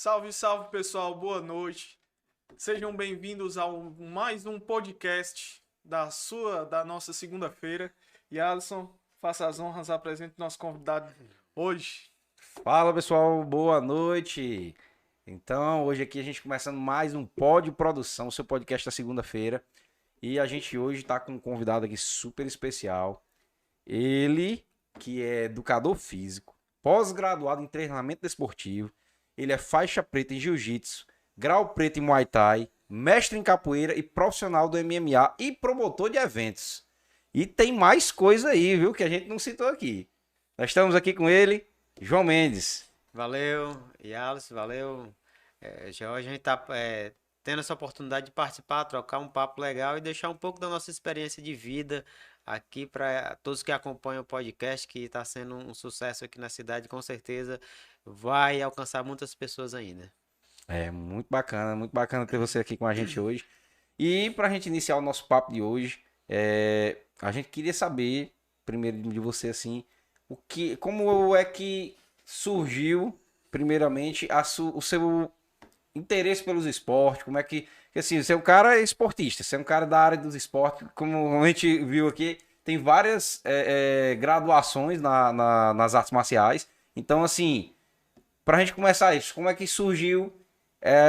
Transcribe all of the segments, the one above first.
Salve, salve pessoal, boa noite. Sejam bem-vindos a mais um podcast da nossa segunda-feira. E Alisson, faça as honras, apresente o nosso convidado hoje. Fala pessoal, boa noite. Então, hoje aqui a gente começando mais um Pod Produção, seu podcast da segunda-feira. E a gente hoje está com um convidado aqui super especial. Ele, que é educador físico, pós-graduado em treinamento desportivo. Ele é faixa preta em jiu-jitsu, grau preto em muay thai, mestre em capoeira e profissional do MMA e promotor de eventos. E tem mais coisa aí, viu, que a gente não citou aqui. Nós estamos aqui com ele, João Mendes. Valeu, Alisson, valeu. Jorge, a gente tá tendo essa oportunidade de participar, trocar um papo legal e deixar um pouco da nossa experiência de vida aqui para todos que acompanham o podcast, que está sendo um sucesso aqui na cidade, com certeza vai alcançar muitas pessoas ainda. É muito bacana ter você aqui com a gente hoje. E para a gente iniciar o nosso papo de hoje, a gente queria saber, primeiro de você, assim, como é que surgiu, primeiramente, o seu interesse pelos esportes, como é que assim, você é um cara esportista, você é um cara da área dos esportes, como a gente viu aqui, tem várias graduações nas artes marciais, então assim, pra gente começar isso, como é que surgiu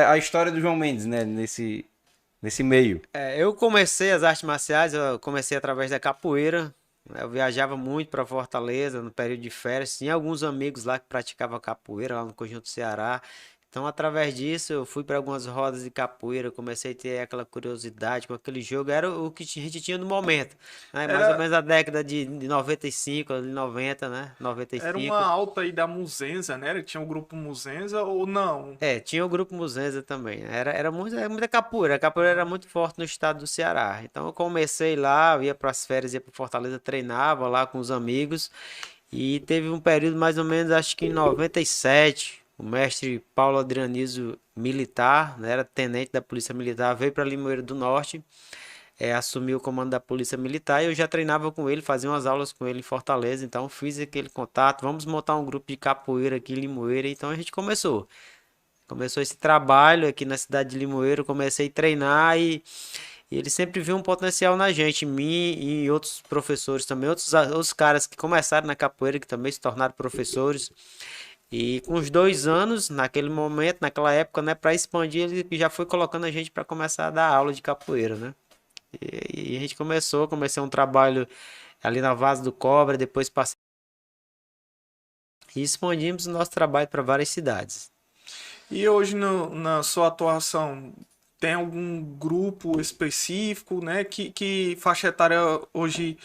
a história do João Mendes, né, nesse meio? Eu comecei as artes marciais, eu comecei através da capoeira. Eu viajava muito para Fortaleza no período de férias. Tinha alguns amigos lá que praticavam capoeira lá no Conjunto Ceará. Então, através disso, eu fui para algumas rodas de capoeira. Comecei a ter aquela curiosidade com aquele jogo. Era o que a gente tinha no momento, né? Mais ou Era, menos a década de 95, ali 90, né? era uma 95. alta aí da Muzenza, né? Tinha o grupo Muzenza ou não? Tinha o grupo Muzenza também, né? Era muita capoeira. A capoeira era muito forte no estado do Ceará. Então eu comecei lá, eu ia para as férias, ia para Fortaleza, treinava lá com os amigos. E teve um período mais ou menos, acho que em 97, o mestre Paulo Adrianizo, militar, né? Era tenente da Polícia Militar, veio para Limoeiro do Norte, assumiu o comando da Polícia Militar e eu já treinava com ele, fazia umas aulas com ele em Fortaleza. Então fiz aquele contato, vamos montar um grupo de capoeira aqui em Limoeiro. Então a gente começou esse trabalho aqui na cidade de Limoeiro, comecei a treinar e ele sempre viu um potencial na gente, em mim e em outros professores também, outros caras que começaram na capoeira, que também se tornaram professores. E com os 2 anos, naquele momento, naquela época, né, para expandir, ele já foi colocando a gente para começar a dar aula de capoeira, né? E a gente comecei um trabalho ali na Vaza do Cobra, depois passei e expandimos o nosso trabalho para várias cidades. E hoje na sua atuação, tem algum grupo específico, né? Que faixa etária hoje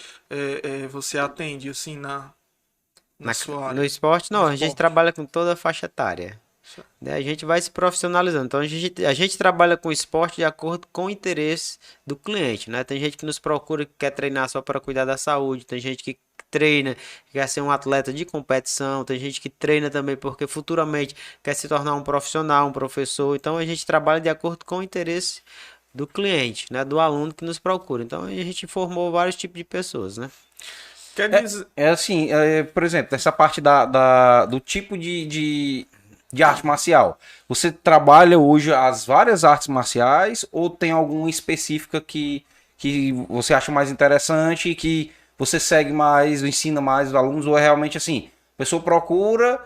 você atende, assim, na sua No área? esporte, No não, a gente esporte. trabalha com toda a faixa etária. Né? A gente vai se profissionalizando. Então a gente trabalha com esporte de acordo com o interesse do cliente, né? Tem gente que nos procura que quer treinar só para cuidar da saúde, tem gente que treina, que quer ser um atleta de competição, tem gente que treina também porque futuramente quer se tornar um profissional, um professor. Então a gente trabalha de acordo com o interesse do cliente, né? Do aluno que nos procura. Então a gente formou vários tipos de pessoas, né? Quer dizer, Assim, por exemplo, essa parte do tipo de arte marcial. Você trabalha hoje as várias artes marciais ou tem alguma específica que você acha mais interessante e que você segue mais, ensina mais os alunos, ou é realmente assim, a pessoa procura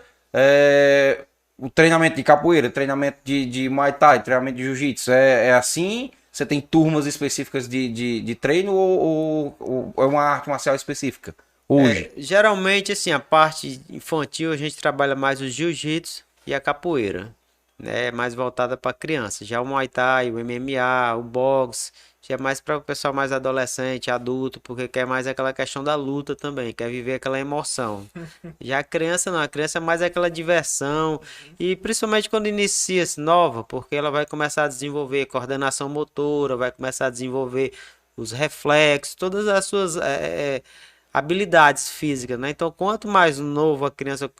o treinamento de capoeira, treinamento de Muay Thai, treinamento de Jiu-Jitsu, é assim? Você tem turmas específicas de treino ou é uma arte marcial específica? Hoje. Geralmente, assim, a parte infantil a gente trabalha mais o jiu-jitsu e a capoeira, né? Mais voltada para criança. Já o Muay Thai, o MMA, o boxe, já é mais para o pessoal mais adolescente, adulto, porque quer mais aquela questão da luta também, quer viver aquela emoção. Já a criança não, a criança é mais aquela diversão e principalmente quando inicia-se nova, porque ela vai começar a desenvolver coordenação motora, vai começar a desenvolver os reflexos, todas as suas habilidades físicas, né? Então, quanto mais novo a criança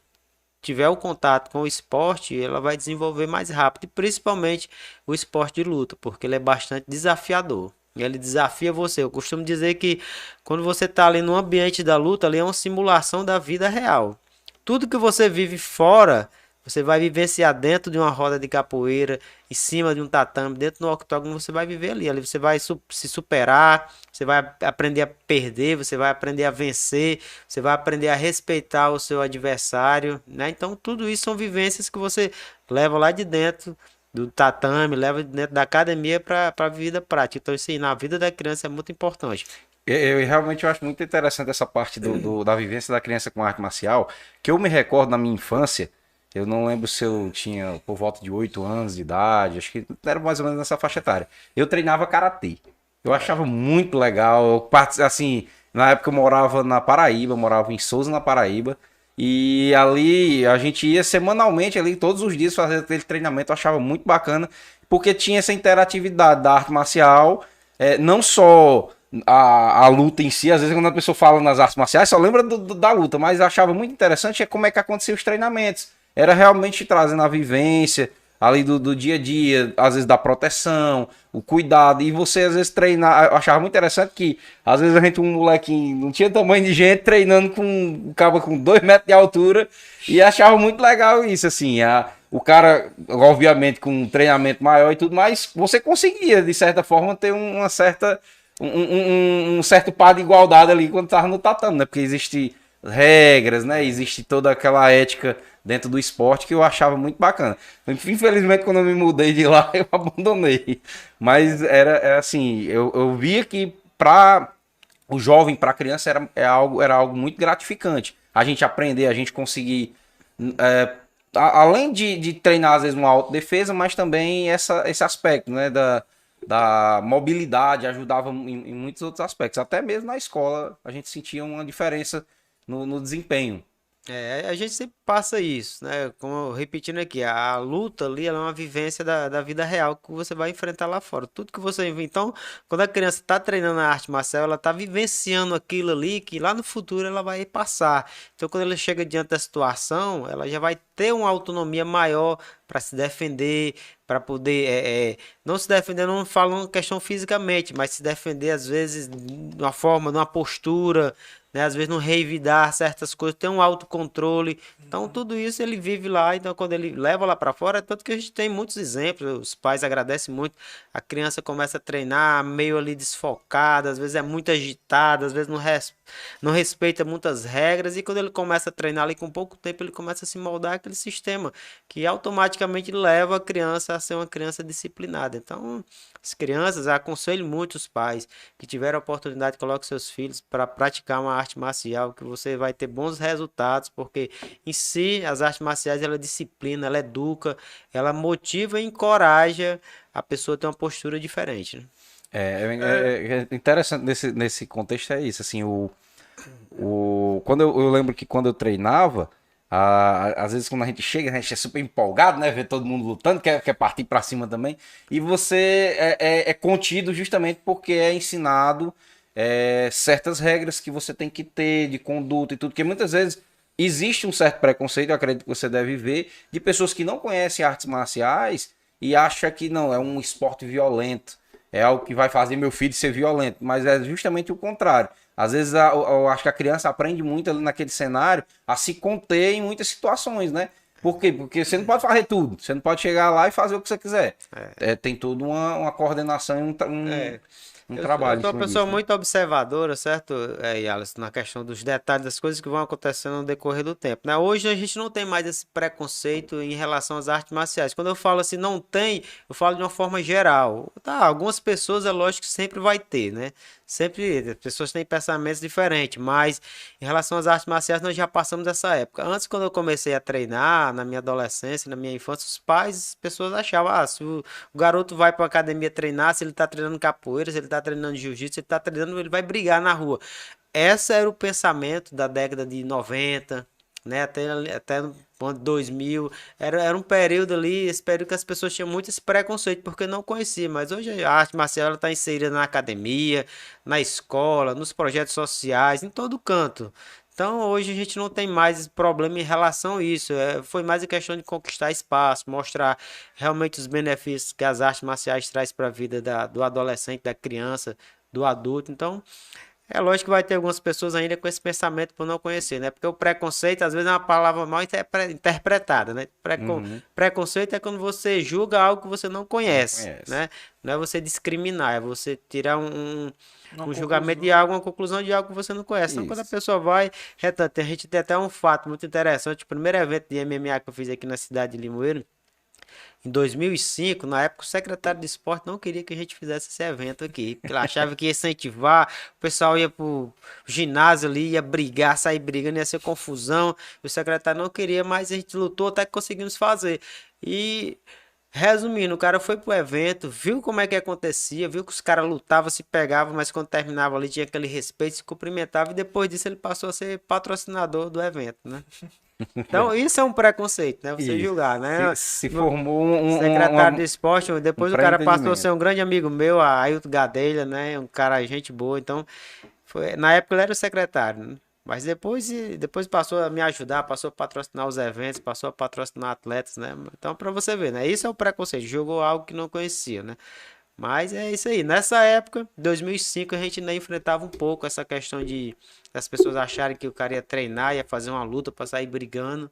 tiver o contato com o esporte, ela vai desenvolver mais rápido, e principalmente o esporte de luta, porque ele é bastante desafiador. Ele desafia você. Eu costumo dizer que quando você está ali no ambiente da luta, ali é uma simulação da vida real. Tudo que você vive fora você vai vivenciar dentro de uma roda de capoeira, em cima de um tatame, dentro do octógono, você vai viver ali. Ali você vai se superar, você vai aprender a perder, você vai aprender a vencer, você vai aprender a respeitar o seu adversário, né? Então, tudo isso são vivências que você leva lá de dentro do tatame, leva de dentro da academia para a vida prática. Então, isso aí, na vida da criança é muito importante. Eu realmente acho muito interessante essa parte da vivência da criança com arte marcial, que eu me recordo na minha infância, eu não lembro se eu tinha por volta de 8 anos de idade, acho que era mais ou menos nessa faixa etária. Eu treinava karatê. Eu achava muito legal, assim, na época eu morava na Paraíba, eu morava em Souza, na Paraíba, e ali a gente ia semanalmente ali, todos os dias fazer aquele treinamento, eu achava muito bacana, porque tinha essa interatividade da arte marcial, não só a luta em si, às vezes quando a pessoa fala nas artes marciais, só lembra da luta, mas eu achava muito interessante como é que aconteciam os treinamentos. Era realmente trazendo a vivência ali do dia a dia, às vezes da proteção, o cuidado, e você às vezes treinar, eu achava muito interessante que às vezes a gente, um molequinho, não tinha tamanho de gente, treinando com um cabo com 2 metros de altura, e achava muito legal isso, assim, o cara, obviamente, com um treinamento maior e tudo mais, você conseguia, de certa forma, ter uma certa um certo par de igualdade ali quando tava no tatame, né? Porque existe regras, né? Existe toda aquela ética dentro do esporte que eu achava muito bacana. Infelizmente, quando eu me mudei de lá, eu abandonei. Mas era assim, eu via que para o jovem, para a criança, era algo muito gratificante. A gente aprender, a gente conseguir. Além de treinar, às vezes, uma autodefesa, mas também esse aspecto, né? Da mobilidade, ajudava em muitos outros aspectos. Até mesmo na escola, a gente sentia uma diferença no desempenho. A gente sempre passa isso, né? Como repetindo aqui, a luta ali ela é uma vivência da vida real que você vai enfrentar lá fora. Tudo que você. Então, quando a criança está treinando a arte marcial, ela está vivenciando aquilo ali que lá no futuro ela vai passar. Então, quando ela chega diante da situação, ela já vai ter uma autonomia maior para se defender, para poder. Não se defender, não falando questão fisicamente, mas se defender, às vezes, de uma forma, de uma postura, né? Às vezes não revidar certas coisas, ter um autocontrole. Então, tudo isso ele vive lá. Então, quando ele leva lá para fora, tanto que a gente tem muitos exemplos. Os pais agradecem muito. A criança começa a treinar meio ali desfocada, às vezes é muito agitada, às vezes não respeita muitas regras. E quando ele começa a treinar ali com pouco tempo, ele começa a se moldar aquele sistema que automaticamente leva a criança a ser uma criança disciplinada. Então, as crianças, aconselho muito os pais que tiveram a oportunidade, coloque seus filhos para praticar uma arte marcial, que você vai ter bons resultados, porque em si as artes marciais ela disciplina, ela educa, ela motiva e encoraja a pessoa a ter uma postura diferente, né? É interessante nesse contexto é isso, assim, quando eu lembro que quando eu treinava, às vezes quando a gente chega, a gente é super empolgado, né? Ver todo mundo lutando, quer partir pra cima também. E você é contido justamente porque é ensinado certas regras que você tem que ter de conduta e tudo. Porque muitas vezes existe um certo preconceito, eu acredito que você deve ver, de pessoas que não conhecem artes marciais e acham que não, é um esporte violento. É algo que vai fazer meu filho ser violento. Mas é justamente o contrário. Às vezes eu acho que a criança aprende muito ali naquele cenário a se conter em muitas situações, né? Por quê? Porque você não pode fazer tudo. Você não pode chegar lá e fazer o que você quiser. Tem toda uma coordenação e um trabalho. Eu sou uma pessoa muito observadora, certo, Alisson, na questão dos detalhes das coisas que vão acontecendo no decorrer do tempo, né? Hoje a gente não tem mais esse preconceito em relação às artes marciais. Quando eu falo assim, não tem, eu falo de uma forma geral. Tá, algumas pessoas é lógico que sempre vai ter, né? Sempre, as pessoas têm pensamentos diferentes, mas em relação às artes marciais nós já passamos dessa época. Antes, quando eu comecei a treinar, na minha adolescência, na minha infância, os pais, as pessoas achavam, se o garoto vai para academia treinar, se ele tá treinando capoeira, se ele tá treinando jiu-jitsu, se ele tá treinando, ele vai brigar na rua. Esse era o pensamento da década de 90, né? Até no ano 2000. Era um período ali, esse período que as pessoas tinham muito esse preconceito, porque não conheciam. Mas hoje a arte marcial está inserida na academia, na escola, nos projetos sociais, em todo canto. Então hoje a gente não tem mais problema em relação a isso. Foi mais a questão de conquistar espaço, mostrar realmente os benefícios que as artes marciais traz para a vida do adolescente, da criança, do adulto. Então É lógico que vai ter algumas pessoas ainda com esse pensamento por não conhecer, né? Porque o preconceito, às vezes, é uma palavra mal interpretada, né? Uhum. Preconceito é quando você julga algo que você não Não conhece, conhece. né? Não é você discriminar, é você tirar Uma um julgamento de conclusão. algo, uma conclusão de algo que você não conhece. Então, quando a Isso. pessoa vai, a gente tem até um fato muito interessante. O primeiro evento de MMA que eu fiz aqui na cidade de Limoeiro, em 2005, na época, o secretário de esporte não queria que a gente fizesse esse evento aqui, porque ele achava que ia incentivar, o pessoal ia pro ginásio ali, ia brigar, sair brigando, ia ser confusão. E o secretário não queria, mas a gente lutou até que conseguimos fazer. E, resumindo, o cara foi pro evento, viu como é que acontecia, viu que os caras lutavam, se pegavam, mas quando terminava ali tinha aquele respeito, se cumprimentava, e depois disso ele passou a ser patrocinador do evento, né? Então, isso é um preconceito, né? Você Isso. julgar, né? Se formou Secretário de esporte, um depois o cara passou a ser pré-entendimento. um grande amigo meu, a Ailton Gadelha, né? Um cara, gente boa. Então, na época ele era o secretário, né? Mas depois passou a me ajudar, passou a patrocinar os eventos, passou a patrocinar atletas, né? Então, pra você ver, né? Isso é o preconceito, jogou algo que não conhecia, né? Mas é isso aí. Nessa época, 2005, a gente ainda enfrentava um pouco essa questão de as pessoas acharem que o cara ia treinar, ia fazer uma luta pra sair brigando.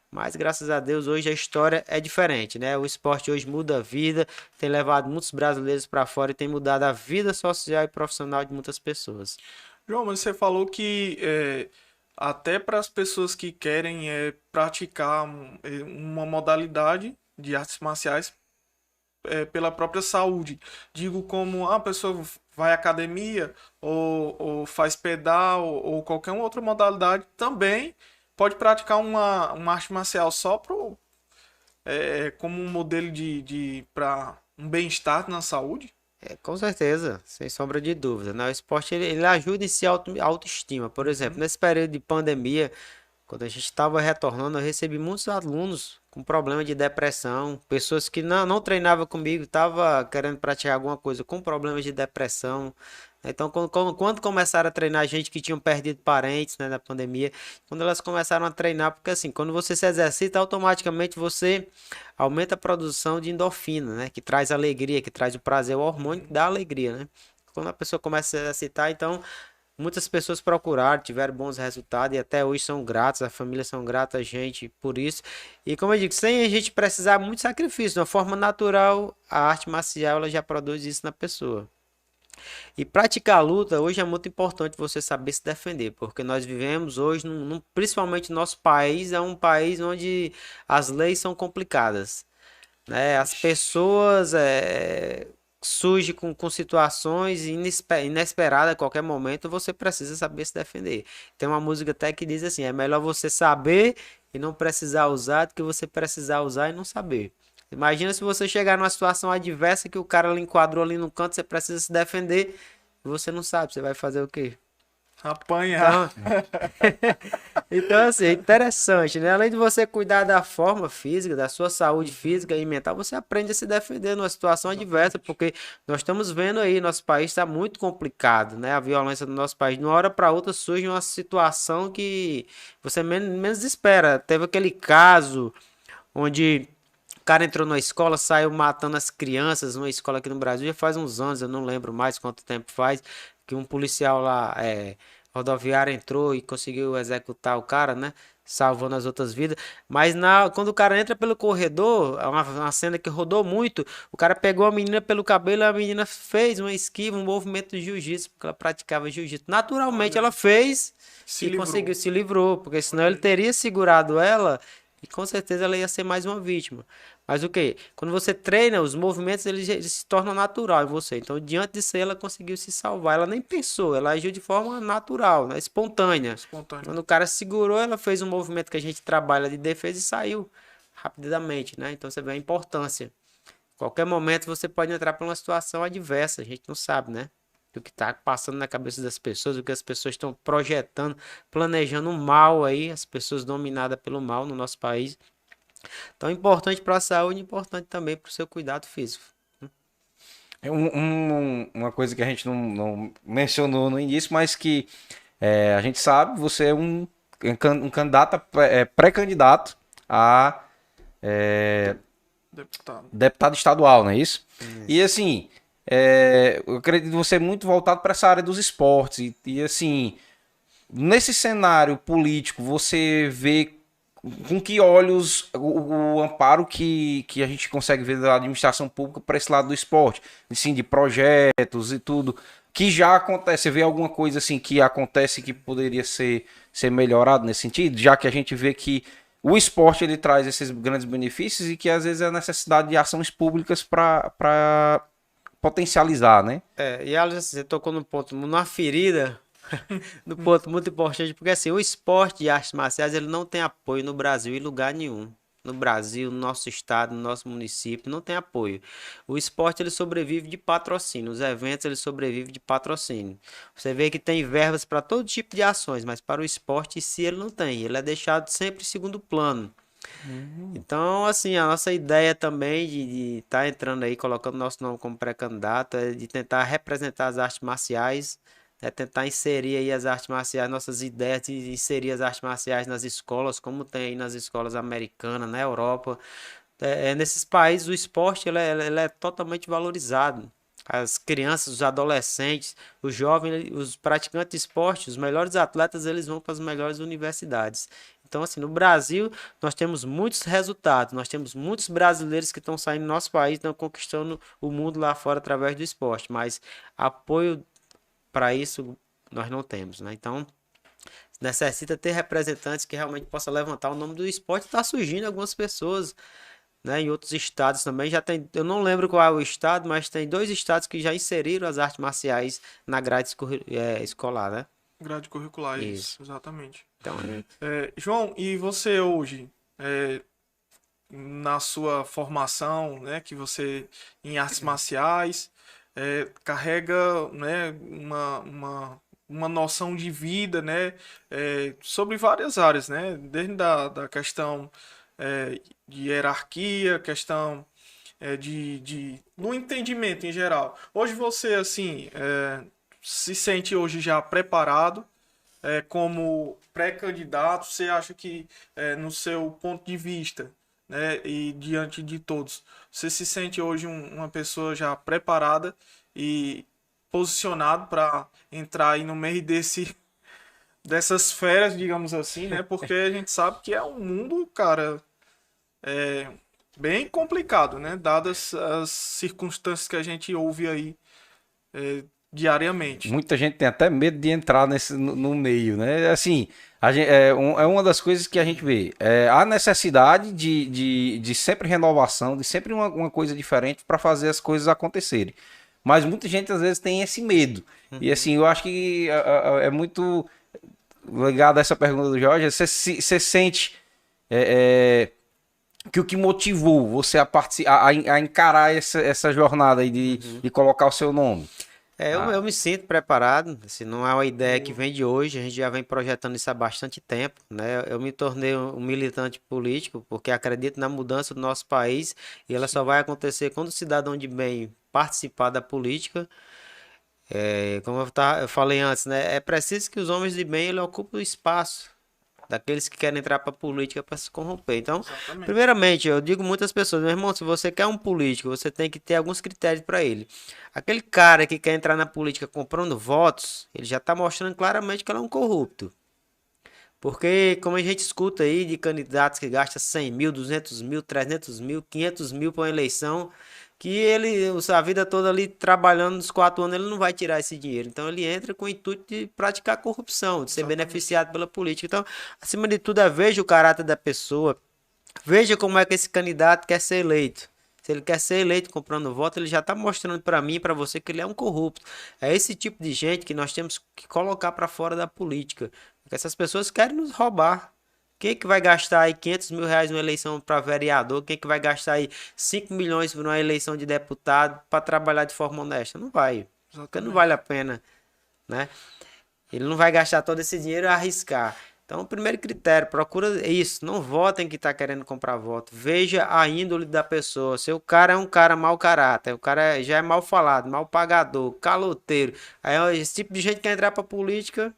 Mas graças a Deus hoje a história é diferente, né? O esporte hoje muda a vida, tem levado muitos brasileiros para fora e tem mudado a vida social e profissional de muitas pessoas. João, mas você falou que até para as pessoas que querem praticar uma modalidade de artes marciais pela própria saúde. Digo como a pessoa vai à academia ou faz pedal ou qualquer outra modalidade também pode praticar uma arte marcial só como um modelo para um bem-estar na saúde. É, com certeza, sem sombra de dúvida, né? O esporte ele ajuda em si a autoestima. Por exemplo, Uhum. nesse período de pandemia, quando a gente estava retornando, eu recebi muitos alunos com problema de depressão, pessoas que não treinavam comigo, estavam querendo praticar alguma coisa com problemas de depressão. Então, quando começaram a treinar, gente que tinham perdido parentes, né, na pandemia, quando elas começaram a treinar, porque assim, quando você se exercita, automaticamente você aumenta a produção de endorfina, né, que traz alegria, que traz o prazer, o hormônio que dá alegria, né? Quando a pessoa começa a se exercitar, então muitas pessoas procuraram, tiveram bons resultados e até hoje são gratos, a família são grata a gente por isso. E como eu digo, sem a gente precisar muito sacrifício, de uma forma natural, a arte marcial ela já produz isso na pessoa. E praticar a luta hoje é muito importante você saber se defender, porque nós vivemos hoje, principalmente no nosso país, é um país onde as leis são complicadas, né? As pessoas surgem com situações inesperadas a qualquer momento, você precisa saber se defender. Tem uma música até que diz assim: é melhor você saber e não precisar usar do que você precisar usar e não saber. Imagina se você chegar numa situação adversa que o cara lhe enquadrou ali no canto, você precisa se defender e você não sabe, você vai fazer o quê? Apanhar. Então, então, assim, é interessante, né? Além de você cuidar da forma física, da sua saúde física e mental, você aprende a se defender numa situação adversa, porque nós estamos vendo aí, nosso país está muito complicado, né? A violência do nosso país, de uma hora para outra, surge uma situação que você menos espera. Teve aquele caso onde o cara entrou na escola, saiu matando as crianças, numa escola aqui no Brasil, já faz uns anos, eu não lembro mais quanto tempo faz, que um policial lá, rodoviário, entrou e conseguiu executar o cara, né? Salvando as outras vidas. Mas quando o cara entra pelo corredor, é uma cena que rodou muito, o cara pegou a menina pelo cabelo e a menina fez uma esquiva, um movimento de jiu-jitsu, porque ela praticava jiu-jitsu. Naturalmente Olha, ela fez se e livrou. conseguiu, se livrou, porque senão Olha ele aí. teria segurado ela e com certeza ela ia ser mais uma vítima. Mas o que? Quando você treina, os movimentos eles se tornam natural em você. Então, diante disso, ela conseguiu se salvar. Ela nem pensou, ela agiu de forma natural, né? Espontânea. Espontâneo. Quando o cara segurou, ela fez um movimento que a gente trabalha de defesa e saiu rapidamente, né? Então você vê a importância. Qualquer momento você pode entrar para uma situação adversa, a gente não sabe, né? Do que está passando na cabeça das pessoas, o que as pessoas estão projetando, planejando um mal aí, as pessoas dominadas pelo mal no nosso país. Então, importante para a saúde, importante também para o seu cuidado físico. É uma coisa que a gente não mencionou no início, mas que a gente sabe, você é um candidato, pré-candidato a Deputado. deputado estadual, não é isso? E assim, eu acredito você muito voltado para essa área dos esportes. E assim, nesse cenário político, você vê com que olhos o amparo que a gente consegue ver da administração pública para esse lado do esporte, assim, de projetos e tudo, que já acontece, você vê alguma coisa assim que acontece que poderia ser melhorado nesse sentido, já que a gente vê que o esporte ele traz esses grandes benefícios e que às vezes é a necessidade de ações públicas para potencializar, né? E Alisson, você tocou no ponto, numa ferida, no ponto muito importante, porque assim, o esporte de artes marciais, ele não tem apoio no Brasil em lugar nenhum. No Brasil, no nosso estado, no nosso município, não tem apoio. O esporte, ele sobrevive de patrocínio. Os eventos, ele sobrevive de patrocínio. Você vê que tem verbas para todo tipo de ações, mas para o esporte em si, ele não tem. Ele é deixado sempre em segundo plano. Então, assim, a nossa ideia também de estar entrando aí, colocando nosso nome como pré-candidato, é de tentar representar as artes marciais, é tentar inserir aí as artes marciais, nossas ideias de inserir as artes marciais nas escolas, como tem aí nas escolas americanas, na Europa. Nesses países, o esporte ele é totalmente valorizado. As crianças, os adolescentes, os jovens, os praticantes de esporte, os melhores atletas, eles vão para as melhores universidades. Então, assim, no Brasil, nós temos muitos resultados, nós temos muitos brasileiros que estão saindo do nosso país, estão conquistando o mundo lá fora através do esporte, mas apoio para isso nós não temos, né? Então, necessita ter representantes que realmente possam levantar o nome do esporte. Está surgindo algumas pessoas, né? Em outros estados também já tem, eu não lembro qual é o estado, mas tem 2 estados que já inseriram as artes marciais na grade escolar, né? Grade curricular, Isso. isso, exatamente. Então, João, e você hoje, na sua formação, né, que você em artes marciais, carrega, né, uma noção de vida, né, sobre várias áreas, né, desde da questão de hierarquia, questão no entendimento em geral. Hoje você, assim, se sente hoje já preparado como pré-candidato, você acha que, no seu ponto de vista, né, e diante de todos, você se sente hoje uma pessoa já preparada e posicionado para entrar aí no meio dessas feras, digamos assim, né? Porque a gente sabe que é um mundo, cara, bem complicado, né? Dadas as circunstâncias que a gente ouve aí diariamente. Muita gente tem até medo de entrar no meio, né? Assim, é uma das coisas que a gente vê. A necessidade de sempre renovação, de sempre uma coisa diferente para fazer as coisas acontecerem. Mas muita gente às vezes tem esse medo. E assim, eu acho que é muito ligado a essa pergunta do Jorge. Você sente que o que motivou você a encarar essa jornada aí de colocar o seu nome? eu me sinto preparado, assim, não é uma ideia que vem de hoje, a gente já vem projetando isso há bastante tempo, né? Eu me tornei um militante político porque acredito na mudança do nosso país e ela só vai acontecer quando o cidadão de bem participar da política. Como eu falei antes, né? É preciso que os homens de bem ele ocupem o espaço daqueles que querem entrar para a política para se corromper. Então, Exatamente. primeiramente, eu digo muitas pessoas, meu irmão, se você quer um político, você tem que ter alguns critérios para ele. Aquele cara que quer entrar na política comprando votos, ele já está mostrando claramente que ele é um corrupto. Porque, como a gente escuta aí de candidatos que gastam 100 mil, 200 mil, 300 mil, 500 mil para uma eleição, que ele, a vida toda ali trabalhando nos 4 anos, ele não vai tirar esse dinheiro. Então, ele entra com o intuito de praticar corrupção, de ser beneficiado pela política. Então, acima de tudo, veja o caráter da pessoa, veja como é que esse candidato quer ser eleito. Se ele quer ser eleito comprando voto, ele já está mostrando para mim e para você que ele é um corrupto. É esse tipo de gente que nós temos que colocar para fora da política. Porque essas pessoas querem nos roubar. Quem é que vai gastar aí 500 mil reais numa eleição para vereador? Quem é que vai gastar aí 5 milhões numa eleição de deputado para trabalhar de forma honesta? Não vai. Porque não vale a pena, né? Ele não vai gastar todo esse dinheiro e arriscar. Então, o primeiro critério, procura isso. Não votem que está querendo comprar voto. Veja a índole da pessoa. Se o cara é um cara mau caráter, o cara já é mal falado, mal pagador, caloteiro. Aí esse tipo de gente que quer entrar para política,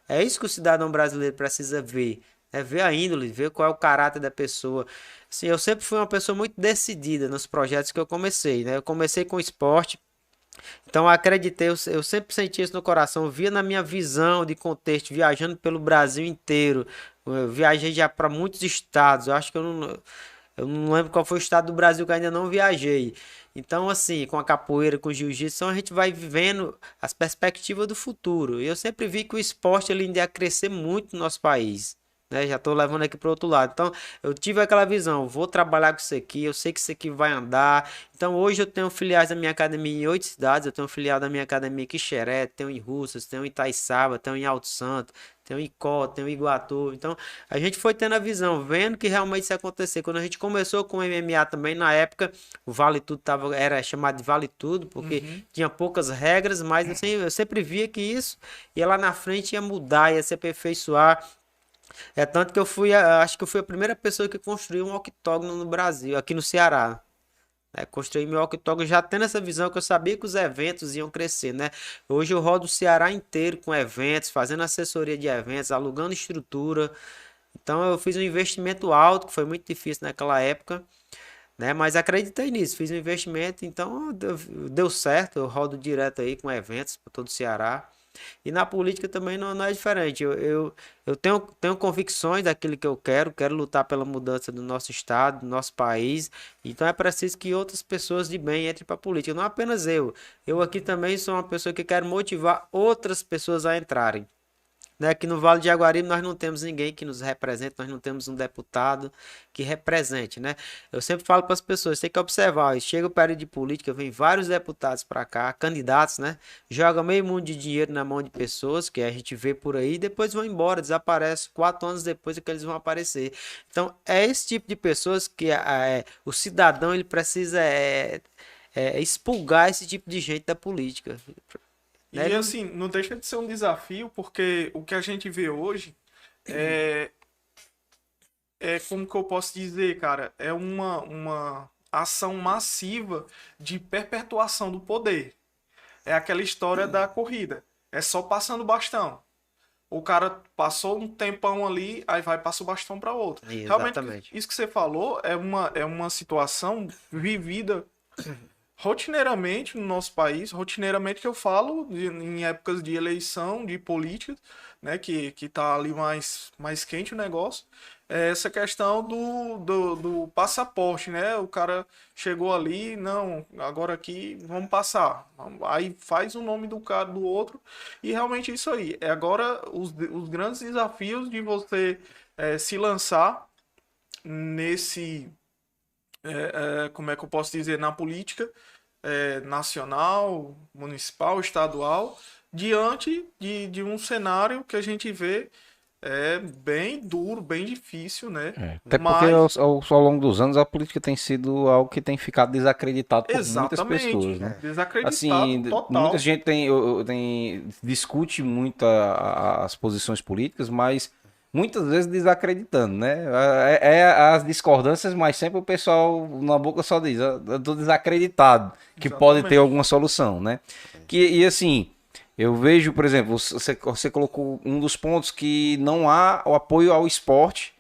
é isso que o cidadão brasileiro precisa ver. Ver a índole, ver qual é o caráter da pessoa. Assim, eu sempre fui uma pessoa muito decidida nos projetos que eu comecei, né? Eu comecei com esporte, Então eu acreditei, eu sempre senti isso no coração, eu via na minha visão de contexto, viajando pelo Brasil inteiro. Eu viajei já para muitos estados, eu acho que eu não lembro qual foi o estado do Brasil que eu ainda não viajei. Então, assim, com a capoeira, com o jiu-jitsu, então a gente vai vivendo as perspectivas do futuro. E eu sempre vi que o esporte ele ainda ia crescer muito no nosso país. Né? Já estou levando aqui para o outro lado. Então, eu tive aquela visão, vou trabalhar com isso aqui, eu sei que isso aqui vai andar. Então, hoje eu tenho filiais da minha academia em 8 cidades. Eu tenho filial da minha academia aqui em Xeré, tenho em Russas, tenho em Itaiçaba, tenho em Alto Santo, tenho em Icó, tenho em Iguatu. Então, a gente foi tendo a visão, vendo que realmente isso ia acontecer. Quando a gente começou com o MMA também, na época, o Vale Tudo era chamado de Vale Tudo, porque tinha poucas regras, mas eu sempre via que isso ia lá na frente ia mudar, ia se aperfeiçoar. É tanto que acho que eu fui a primeira pessoa que construiu um octógono no Brasil, aqui no Ceará. Construí meu octógono já tendo essa visão que eu sabia que os eventos iam crescer, né? Hoje eu rodo o Ceará inteiro com eventos, fazendo assessoria de eventos, alugando estrutura. Então eu fiz um investimento alto, que foi muito difícil naquela época, né? Mas acreditei nisso, fiz um investimento, então deu certo. Eu rodo direto aí com eventos por todo o Ceará. E na política também não é diferente. Eu tenho convicções daquilo que eu quero lutar pela mudança do nosso estado, do nosso país. Então é preciso que outras pessoas de bem entrem para a política, não apenas eu. Eu aqui também sou uma pessoa que quero motivar outras pessoas a entrarem. Né? Aqui no Vale de Jaguaribe nós não temos ninguém que nos represente, nós não temos um deputado que represente, né? Eu sempre falo para as pessoas, tem que observar, chega o período de política, vem vários deputados para cá, candidatos, né? Joga meio mundo de dinheiro na mão de pessoas, que a gente vê por aí, depois vão embora, desaparece, 4 anos depois é que eles vão aparecer. Então, é esse tipo de pessoas que o cidadão ele precisa expurgar esse tipo de gente da política. E assim, não deixa de ser um desafio, porque o que a gente vê hoje é, como que eu posso dizer, cara, é uma ação massiva de perpetuação do poder. É aquela história da corrida. É só passando o bastão. O cara passou um tempão ali, aí vai passa o bastão para outro. Exatamente. Realmente, isso que você falou é uma situação vivida rotineiramente no nosso país, rotineiramente que eu falo em épocas de eleição, de política, né, que tá ali mais quente o negócio, é essa questão do passaporte, né? O cara chegou ali, não, agora aqui vamos passar. Aí faz o nome do cara do outro e realmente isso aí. É agora os grandes desafios de você se lançar nesse como é que eu posso dizer, na política nacional, municipal, estadual, diante de um cenário que a gente vê bem duro, bem difícil, né? Até porque ao longo dos anos a política tem sido algo que tem ficado desacreditado por muitas pessoas, né? Desacreditado Assim, total. muita gente discute muito as posições políticas, mas muitas vezes desacreditando, né? As discordâncias, mas sempre o pessoal na boca só diz, eu tô desacreditado, que pode ter alguma solução, né? E assim, eu vejo, por exemplo, você colocou um dos pontos que não há o apoio ao esporte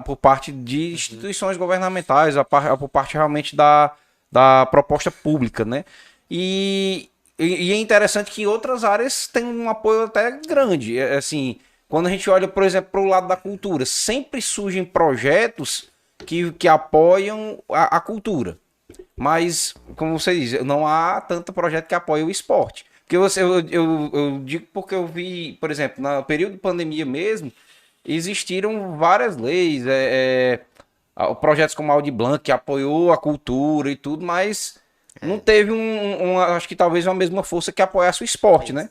por parte de instituições governamentais, por parte realmente da proposta pública, né? E é interessante que em outras áreas tem um apoio até grande, assim... Quando a gente olha, por exemplo, para o lado da cultura, sempre surgem projetos que apoiam a cultura. Mas, como você diz, não há tanto projeto que apoie o esporte. Porque eu digo porque eu vi, por exemplo, no período de pandemia mesmo, existiram várias leis, projetos como a Aldir Blanc, que apoiou a cultura e tudo, mas não teve acho que talvez uma mesma força que apoiasse o esporte, né?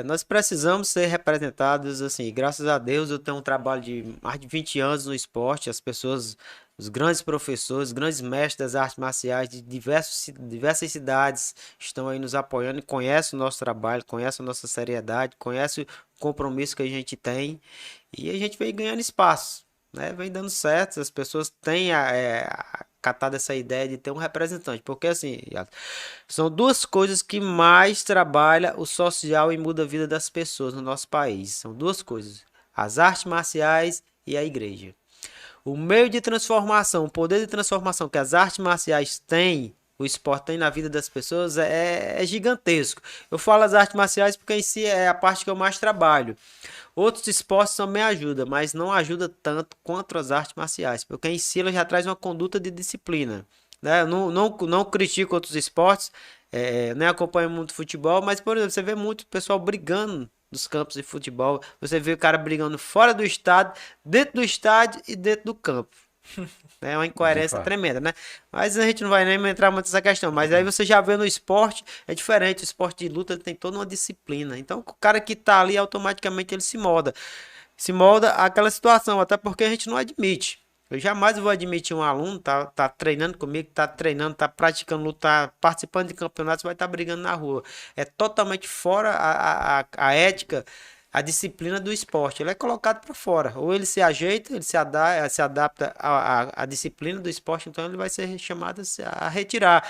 Nós precisamos ser representados, assim, graças a Deus eu tenho um trabalho de mais de 20 anos no esporte, as pessoas, os grandes professores, grandes mestres das artes marciais de diversas cidades estão aí nos apoiando e conhecem o nosso trabalho, conhecem a nossa seriedade, conhecem o compromisso que a gente tem e a gente vem ganhando espaço, né? Vem dando certo, as pessoas têm catado essa ideia de ter um representante, porque assim, são duas coisas que mais trabalha o social e muda a vida das pessoas no nosso país, são duas coisas, as artes marciais e a igreja. O meio de transformação, o poder de transformação que as artes marciais têm o esporte tem na vida das pessoas é gigantesco. Eu falo as artes marciais porque em si é a parte que eu mais trabalho. Outros esportes também ajudam, mas não ajuda tanto quanto as artes marciais, porque em si ela já traz uma conduta de disciplina. Né? Eu não critico outros esportes, nem acompanho muito futebol, mas, por exemplo, você vê muito pessoal brigando nos campos de futebol, você vê o cara brigando fora do estádio, dentro do estádio e dentro do campo. É uma De incoerência fato. tremenda, né? Mas a gente não vai nem entrar muito nessa questão. Mas aí você já vê no esporte, é diferente. O esporte de luta ele tem toda uma disciplina. Então, o cara que tá ali, automaticamente ele se molda. Se molda àquela situação, até porque a gente não admite. Eu jamais vou admitir um aluno tá treinando comigo, tá treinando, tá praticando luta, tá participando de campeonatos, vai estar brigando na rua. É totalmente fora a ética, a disciplina do esporte. Ele é colocado para fora. Ou ele se ajeita, ele se adapta à disciplina do esporte, então ele vai ser chamado a retirar.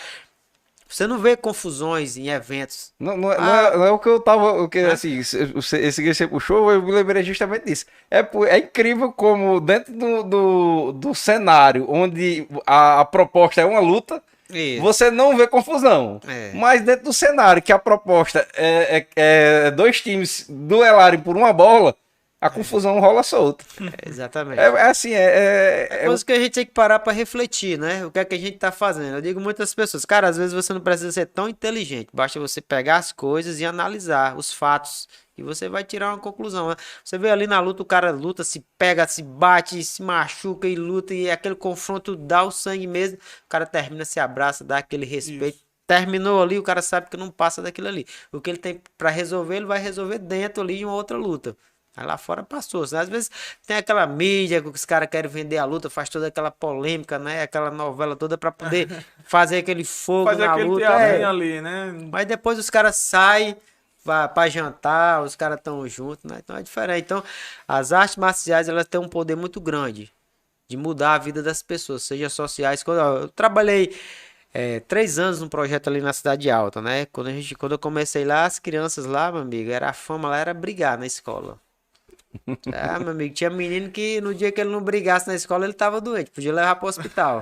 Você não vê confusões em eventos. Não é o que eu tava. O que, Né? assim, esse que você puxou, eu me lembrei justamente disso. É incrível como dentro do cenário onde a proposta é uma luta, Isso. você não vê confusão. É. Mas dentro do cenário que a proposta é dois times duelarem por uma bola, a confusão rola solta. Exatamente. Assim, É coisa que a gente tem que parar para refletir, né? O que é que a gente tá fazendo? Eu digo muitas pessoas, cara, às vezes você não precisa ser tão inteligente, basta você pegar as coisas e analisar os fatos e você vai tirar uma conclusão, né? Você vê ali na luta, o cara luta, se pega, se bate, se machuca e luta e aquele confronto dá o sangue mesmo, o cara termina, se abraça, dá aquele respeito. Isso. Terminou ali, o cara sabe que não passa daquilo ali. O que ele tem para resolver, ele vai resolver dentro ali em uma outra luta. Aí lá fora passou. Às vezes tem aquela mídia que os caras querem vender a luta, faz toda aquela polêmica, né? Aquela novela toda pra poder fazer aquele fogo Fazer na aquele luta. teatrinho ali, né? Mas depois os caras saem pra jantar, os caras estão juntos, né? Então é diferente. Então, as artes marciais, elas têm um poder muito grande de mudar a vida das pessoas, seja sociais. Eu trabalhei 3 anos num projeto ali na Cidade Alta, né? Quando eu comecei lá, as crianças lá, meu amigo, a fama lá era brigar na escola. Ah, meu amigo, tinha menino que no dia que ele não brigasse na escola, ele tava doente, podia levar pro hospital.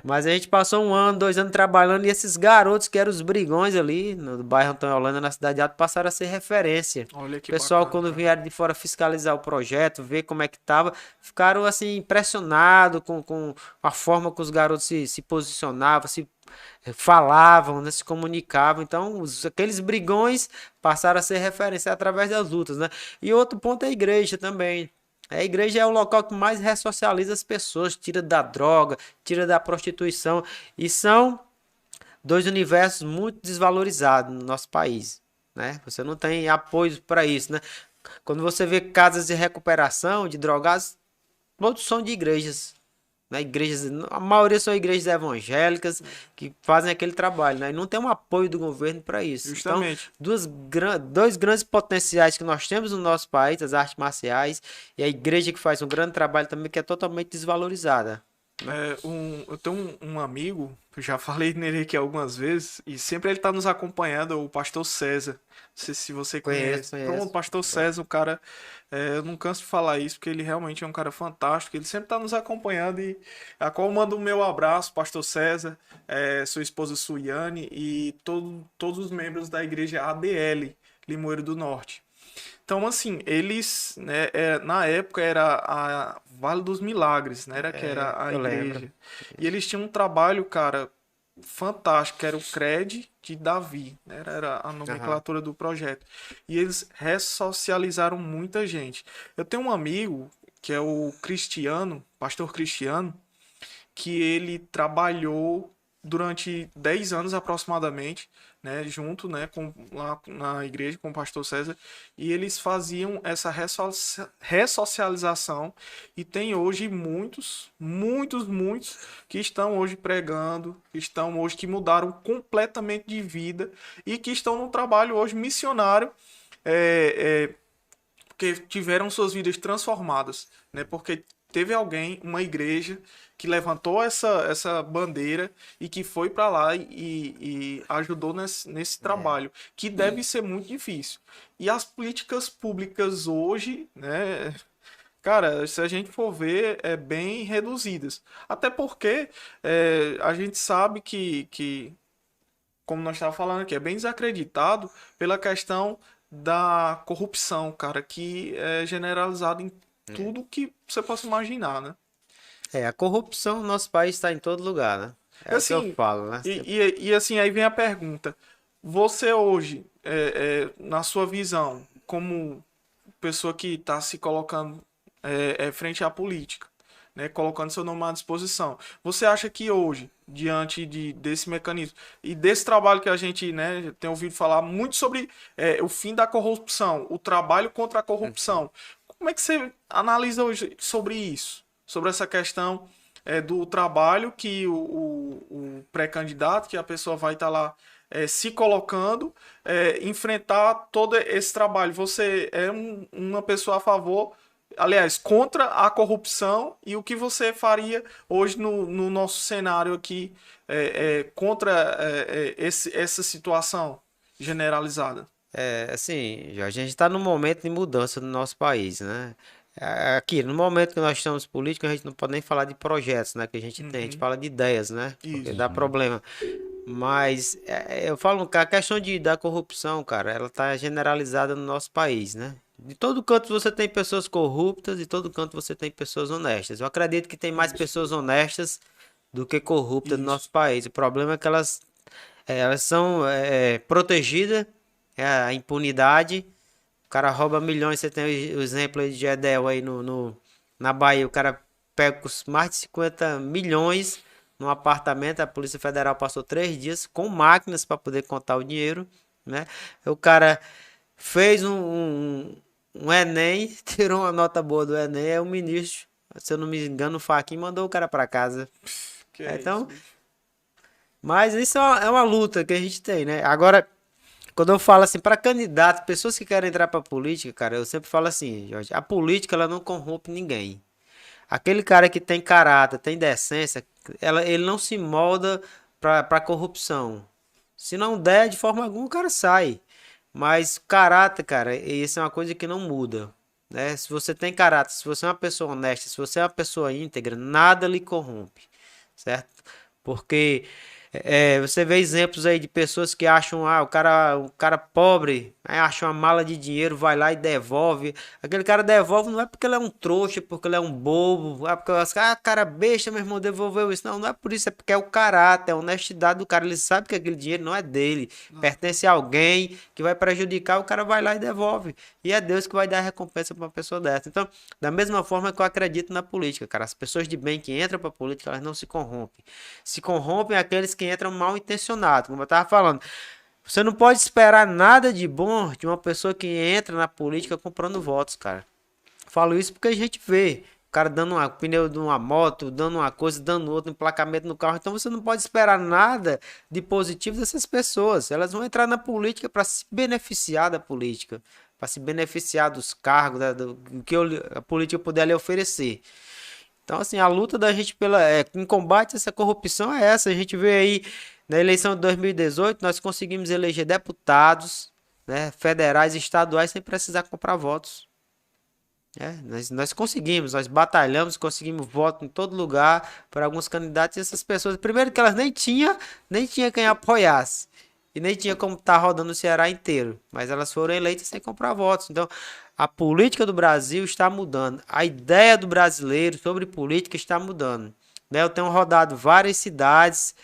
Mas a gente passou 1 ano, 2 anos trabalhando e esses garotos que eram os brigões ali no bairro Antônio Holanda, na Cidade Alta, passaram a ser referência. Olha O que pessoal, bacana, quando cara. vieram de fora fiscalizar o projeto, ver como é que tava, ficaram assim impressionados com a forma que os garotos se posicionavam, se falavam, né, se comunicavam. Então, aqueles brigões passaram a ser referência através das lutas, né? E outro ponto é a igreja também. A igreja é o local que mais ressocializa as pessoas, tira da droga, tira da prostituição. E são dois universos muito desvalorizados no nosso país, né? Você não tem apoio para isso, né? Quando você vê casas de recuperação de drogados, todos são de igrejas, né? Igrejas, a maioria são igrejas evangélicas que fazem aquele trabalho, né? E não tem um apoio do governo para isso. Então, Justamente. dois grandes potenciais que nós temos no nosso país, as artes marciais e a igreja que faz um grande trabalho também que é totalmente desvalorizada. Eu tenho um amigo, eu já falei nele aqui algumas vezes, e sempre ele tá nos acompanhando, o pastor César. Não sei se você conhece. Pronto, o pastor César, o cara, eu não canso de falar isso, porque ele realmente é um cara fantástico, ele sempre tá nos acompanhando, e a qual eu mando o meu abraço, pastor César, sua esposa Suiane, e todos os membros da igreja ADL, Limoeiro do Norte. Então, assim, eles, né, na época era a Vale dos Milagres, né, que era a Eu lembro. igreja. E eles tinham um trabalho, cara, fantástico, que era o CRED de Davi, né, era a Aham. nomenclatura do projeto. E eles ressocializaram muita gente. Eu tenho um amigo, que é o Cristiano, pastor Cristiano, que ele trabalhou durante 10 anos aproximadamente, né, junto, né, lá na igreja com o pastor César, e eles faziam essa ressocialização e tem hoje muitos que estão hoje pregando, que mudaram completamente de vida e que estão no trabalho hoje missionário, é, porque tiveram suas vidas transformadas, né? Porque teve alguém, uma igreja, que levantou essa bandeira e que foi para lá e ajudou nesse trabalho, que deve ser muito difícil. E as políticas públicas hoje, né? Cara, se a gente for ver, é bem reduzidas. Até porque a gente sabe que, como nós estávamos falando aqui, é bem desacreditado pela questão da corrupção, cara, que é generalizada em tudo que você possa imaginar, né? A corrupção no nosso país está em todo lugar, né? É o que eu Assim, falo, né? e assim, aí vem a pergunta. Você hoje, na sua visão, como pessoa que está se colocando frente à política, né, colocando seu nome à disposição, você acha que hoje, diante desse mecanismo e desse trabalho que a gente, né, tem ouvido falar muito sobre o fim da corrupção, o trabalho contra a corrupção, como é que você analisa hoje sobre isso? Sobre essa questão do trabalho que o pré-candidato, que a pessoa vai estar lá se colocando, enfrentar todo esse trabalho. Você é uma pessoa a favor, aliás, contra a corrupção, e o que você faria hoje no nosso cenário aqui contra essa situação generalizada? Assim, Jorge, a gente está num momento de mudança no nosso país, né? Aqui, no momento que nós estamos políticos, a gente não pode nem falar de projetos, né? Que a gente tem, a gente fala de ideias, né? Porque Isso. dá problema. Mas eu falo que a questão da corrupção, cara, ela tá generalizada no nosso país, né? De todo canto você tem pessoas corruptas, de todo canto você tem pessoas honestas. Eu acredito que tem mais pessoas honestas do que corruptas no Isso. nosso país. O problema é que elas são protegidas, a impunidade. O cara rouba milhões. Você tem o exemplo aí de Gedel aí na Bahia. O cara pega mais de 50 milhões num apartamento. A Polícia Federal passou 3 dias com máquinas para poder contar o dinheiro, né? O cara fez um Enem, tirou uma nota boa do Enem. É o ministro, se eu não me engano, o Fachin mandou o cara para casa. Que é isso, Então, bicho. mas isso é uma luta que a gente tem, né? Agora, quando eu falo assim, para candidato, pessoas que querem entrar para política, cara, eu sempre falo assim, Jorge, a política ela não corrompe ninguém. Aquele cara que tem caráter, tem decência, ele não se molda para corrupção. Se não der, de forma alguma, o cara sai. Mas caráter, cara, isso é uma coisa que não muda, né? Se você tem caráter, se você é uma pessoa honesta, se você é uma pessoa íntegra, nada lhe corrompe, certo? Porque você vê exemplos aí de pessoas que acham, o cara pobre, aí acha uma mala de dinheiro, vai lá e devolve. Aquele cara devolve não é porque ele é um trouxa, porque ele é um bobo, é porque cara besta, meu irmão, devolveu isso. Não, não é por isso, é porque é o caráter, a honestidade do cara. Ele sabe que aquele dinheiro não é dele, pertence a alguém que vai prejudicar, o cara vai lá e devolve. E é Deus que vai dar a recompensa para uma pessoa dessa. Então, da mesma forma que eu acredito na política, cara, as pessoas de bem que entram para a política, elas não se corrompem. Se corrompem aqueles que entram mal intencionados, como eu tava falando. Você não pode esperar nada de bom de uma pessoa que entra na política comprando votos, cara. Falo isso porque a gente vê o cara dando um pneu de uma moto, dando uma coisa, dando outra, emplacamento no carro. Então você não pode esperar nada de positivo dessas pessoas. Elas vão entrar na política para se beneficiar da política, para se beneficiar dos cargos, do que a política puder lhe oferecer. Então, assim, a luta da gente em combate a essa corrupção é essa. A gente vê aí na eleição de 2018, nós conseguimos eleger deputados, né, federais e estaduais sem precisar comprar votos. Nós conseguimos, nós batalhamos, conseguimos voto em todo lugar para alguns candidatos e essas pessoas, primeiro que elas nem tinha quem apoiasse e nem tinha como estar rodando o Ceará inteiro, mas elas foram eleitas sem comprar votos. Então, a política do Brasil está mudando, a ideia do brasileiro sobre política está mudando, né? Eu tenho rodado várias cidades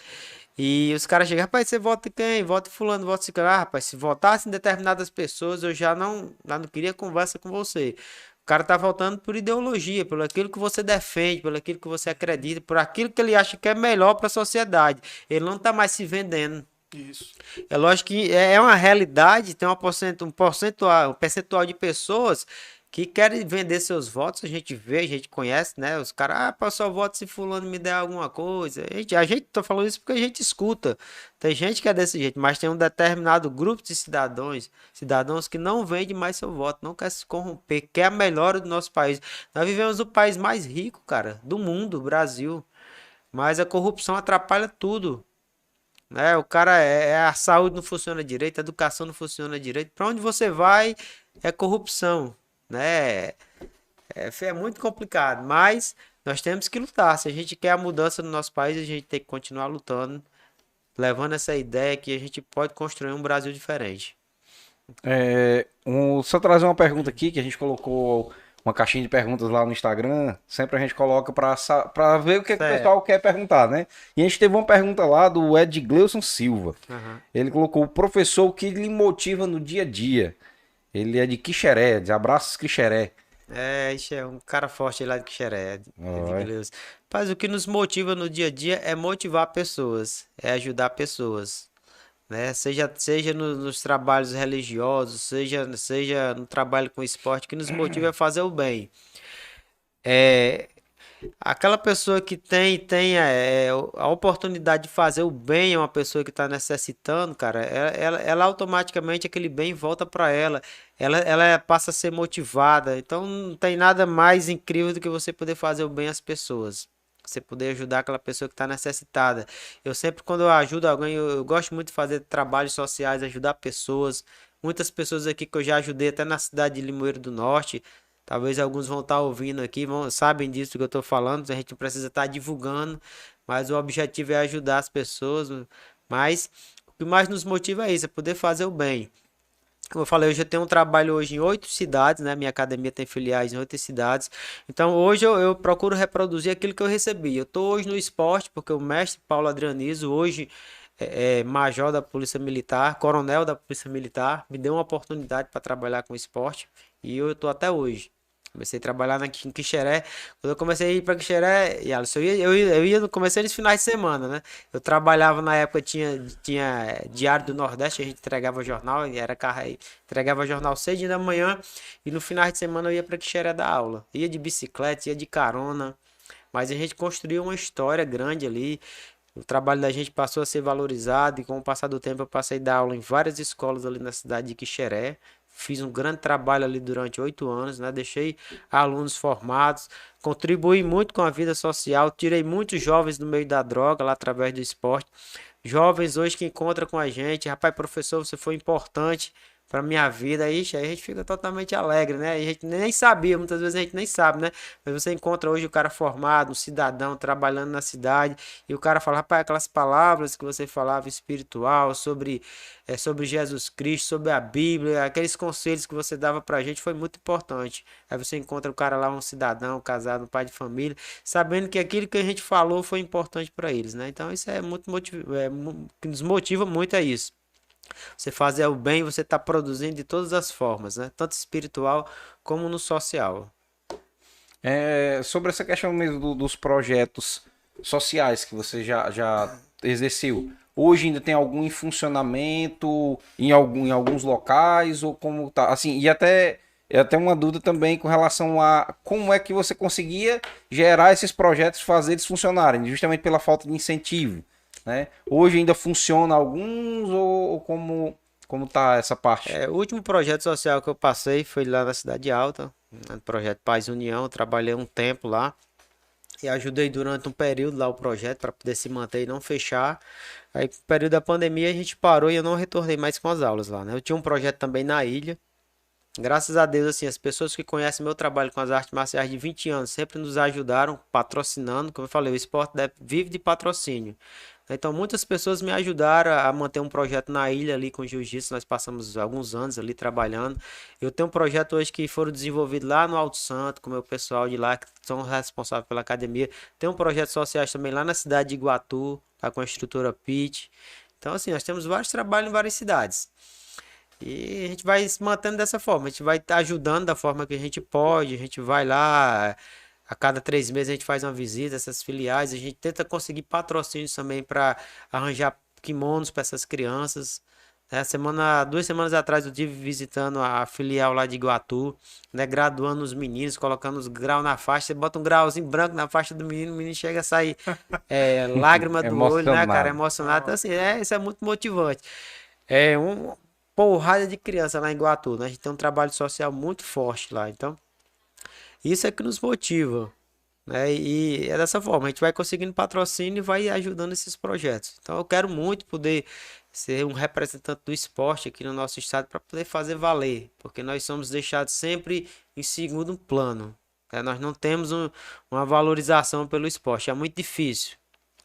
e os caras chegam, rapaz, você vota em quem? Vota em fulano, vota em ciclano. Rapaz, se votasse em determinadas pessoas, eu já não queria conversa com você. O cara tá votando por ideologia, por aquilo que você defende, por aquilo que você acredita, por aquilo que ele acha que é melhor para a sociedade. Ele não tá mais se vendendo. Isso. É lógico que é uma realidade, tem um percentual de pessoas que querem vender seus votos, a gente vê, a gente conhece, né? Os caras, eu só voto se fulano me der alguma coisa. A gente tá falando isso porque a gente escuta. Tem gente que é desse jeito, mas tem um determinado grupo de cidadãos que não vende mais seu voto, não quer se corromper, quer a melhora do nosso país. Nós vivemos o país mais rico, cara, do mundo, o Brasil. Mas a corrupção atrapalha tudo, né? O cara a saúde não funciona direito, a educação não funciona direito. Para onde você vai é corrupção, né? É muito complicado, mas nós temos que lutar. Se a gente quer a mudança no nosso país, a gente tem que continuar lutando, levando essa ideia que a gente pode construir um Brasil diferente. Só trazer uma pergunta aqui, que a gente colocou uma caixinha de perguntas lá no Instagram. Sempre a gente coloca pra ver o que, que o Certo. pessoal quer perguntar, né? E a gente teve uma pergunta lá do Edgleuson Silva. Aham. Ele colocou: o professor, o que lhe motiva no dia a dia? Ele é de Quixeré, de Abraços Quixeré. Isso é um cara forte lá de Quixeré, de Oi. Gleus. Mas o que nos motiva no dia a dia é motivar pessoas, é ajudar pessoas, né? Seja nos trabalhos religiosos, seja no trabalho com esporte, o que nos motiva é fazer o bem. É, aquela pessoa que tem a oportunidade de fazer o bem a uma pessoa que está necessitando, cara, ela automaticamente aquele bem volta para ela. Ela passa a ser motivada. Então não tem nada mais incrível do que você poder fazer o bem às pessoas. Você poder ajudar aquela pessoa que está necessitada. Eu sempre, quando eu ajudo alguém, eu gosto muito de fazer trabalhos sociais, ajudar pessoas. Muitas pessoas aqui que eu já ajudei, até na cidade de Limoeiro do Norte. Talvez alguns vão estar ouvindo aqui, sabem disso que eu estou falando. A gente não precisa estar divulgando, mas o objetivo é ajudar as pessoas. Mas o que mais nos motiva é isso, é poder fazer o bem. Como eu falei, eu já tenho um trabalho hoje em 8 cidades, né? Minha academia tem filiais em 8 cidades. Então hoje eu procuro reproduzir aquilo que eu recebi. Eu estou hoje no esporte, porque o mestre Paulo Adrianizo, hoje é major da Polícia Militar, coronel da Polícia Militar, me deu uma oportunidade para trabalhar com esporte e eu estou até hoje. Comecei a trabalhar em Quixeré. Quando eu comecei a ir para Quixeré, e Alisson, eu ia no comecei nos finais de semana, né? Eu trabalhava na época, tinha Diário do Nordeste, a gente entregava jornal, entregava jornal 6 da manhã, e no final de semana eu ia para Quixeré dar aula. Ia de bicicleta, ia de carona, mas a gente construiu uma história grande ali. O trabalho da gente passou a ser valorizado, e com o passar do tempo eu passei a dar aula em várias escolas ali na cidade de Quixeré. Fiz um grande trabalho ali durante 8 anos, né? Deixei alunos formados, contribuí muito com a vida social, tirei muitos jovens do meio da droga lá através do esporte. Jovens hoje que encontram com a gente, rapaz, professor, você foi importante para minha vida. Ixi, aí a gente fica totalmente alegre, né? A gente nem sabia, muitas vezes a gente nem sabe, né? Mas você encontra hoje o cara formado, um cidadão trabalhando na cidade, e o cara fala, rapaz, aquelas palavras que você falava espiritual sobre Jesus Cristo, sobre a Bíblia, aqueles conselhos que você dava pra gente foi muito importante. Aí você encontra o cara lá, um cidadão, casado, um pai de família, sabendo que aquilo que a gente falou foi importante para eles, né? Então isso é muito que nos motiva muito é isso. Você fazer o bem, você está produzindo de todas as formas, né? Tanto espiritual como no social. Sobre essa questão mesmo dos projetos sociais que você já exerceu, hoje ainda tem algum em funcionamento em alguns locais ou como tá? Assim, e até uma dúvida também com relação a como é que você conseguia gerar esses projetos, fazer eles funcionarem, justamente pela falta de incentivo, né? Hoje ainda funciona alguns ou como tá essa parte? O último projeto social que eu passei foi lá na Cidade Alta, no projeto Paz e União. Eu trabalhei um tempo lá e ajudei durante um período lá o projeto para poder se manter e não fechar. Aí, no período da pandemia, a gente parou e eu não retornei mais com as aulas lá, né? Eu tinha um projeto também na ilha. Graças a Deus, assim, as pessoas que conhecem meu trabalho com as artes marciais de 20 anos sempre nos ajudaram, patrocinando. Como eu falei, o esporte vive de patrocínio. Então, muitas pessoas me ajudaram a manter um projeto na ilha ali com jiu-jitsu. Nós passamos alguns anos ali trabalhando. Eu tenho um projeto hoje que foram desenvolvidos lá no Alto Santo, com o meu pessoal de lá, que são responsáveis pela academia. Tem um projeto sociais também lá na cidade de Iguatu, lá com a estrutura PIT. Então, assim, nós temos vários trabalhos em várias cidades. E a gente vai se mantendo dessa forma, a gente vai ajudando da forma que a gente pode, a gente vai lá, a cada 3 meses a gente faz uma visita a essas filiais, a gente tenta conseguir patrocínios também para arranjar kimonos para essas crianças. 2 semanas atrás eu estive visitando a filial lá de Iguatu, né, graduando os meninos, colocando os graus na faixa. Você bota um grauzinho branco na faixa do menino, o menino chega a sair lágrima do olho, né, cara, emocionado. Então, assim, isso é muito motivante. Uma porrada de criança lá em Iguatu, né? A gente tem um trabalho social muito forte lá. Então, isso é que nos motiva, né? E é dessa forma, a gente vai conseguindo patrocínio e vai ajudando esses projetos. Então, eu quero muito poder ser um representante do esporte aqui no nosso estado para poder fazer valer, porque nós somos deixados sempre em segundo plano. Nós não temos uma valorização pelo esporte, é muito difícil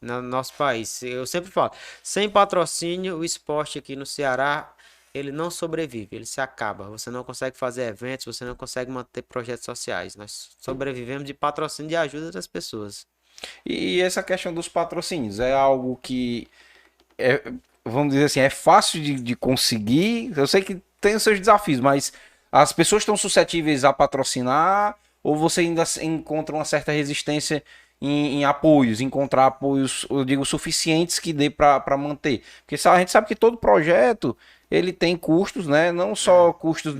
no nosso país. Eu sempre falo, sem patrocínio, o esporte aqui no Ceará, ele não sobrevive, ele se acaba. Você não consegue fazer eventos, você não consegue manter projetos sociais. Nós sobrevivemos de patrocínio e ajuda das pessoas. E essa questão dos patrocínios é algo que é, vamos dizer assim, é fácil de conseguir. Eu sei que tem os seus desafios, mas as pessoas estão suscetíveis a patrocinar ou você ainda encontra uma certa resistência em apoios, encontrar apoios, eu digo, suficientes que dê para manter? Porque a gente sabe que todo projeto ele tem custos, né? Não só custos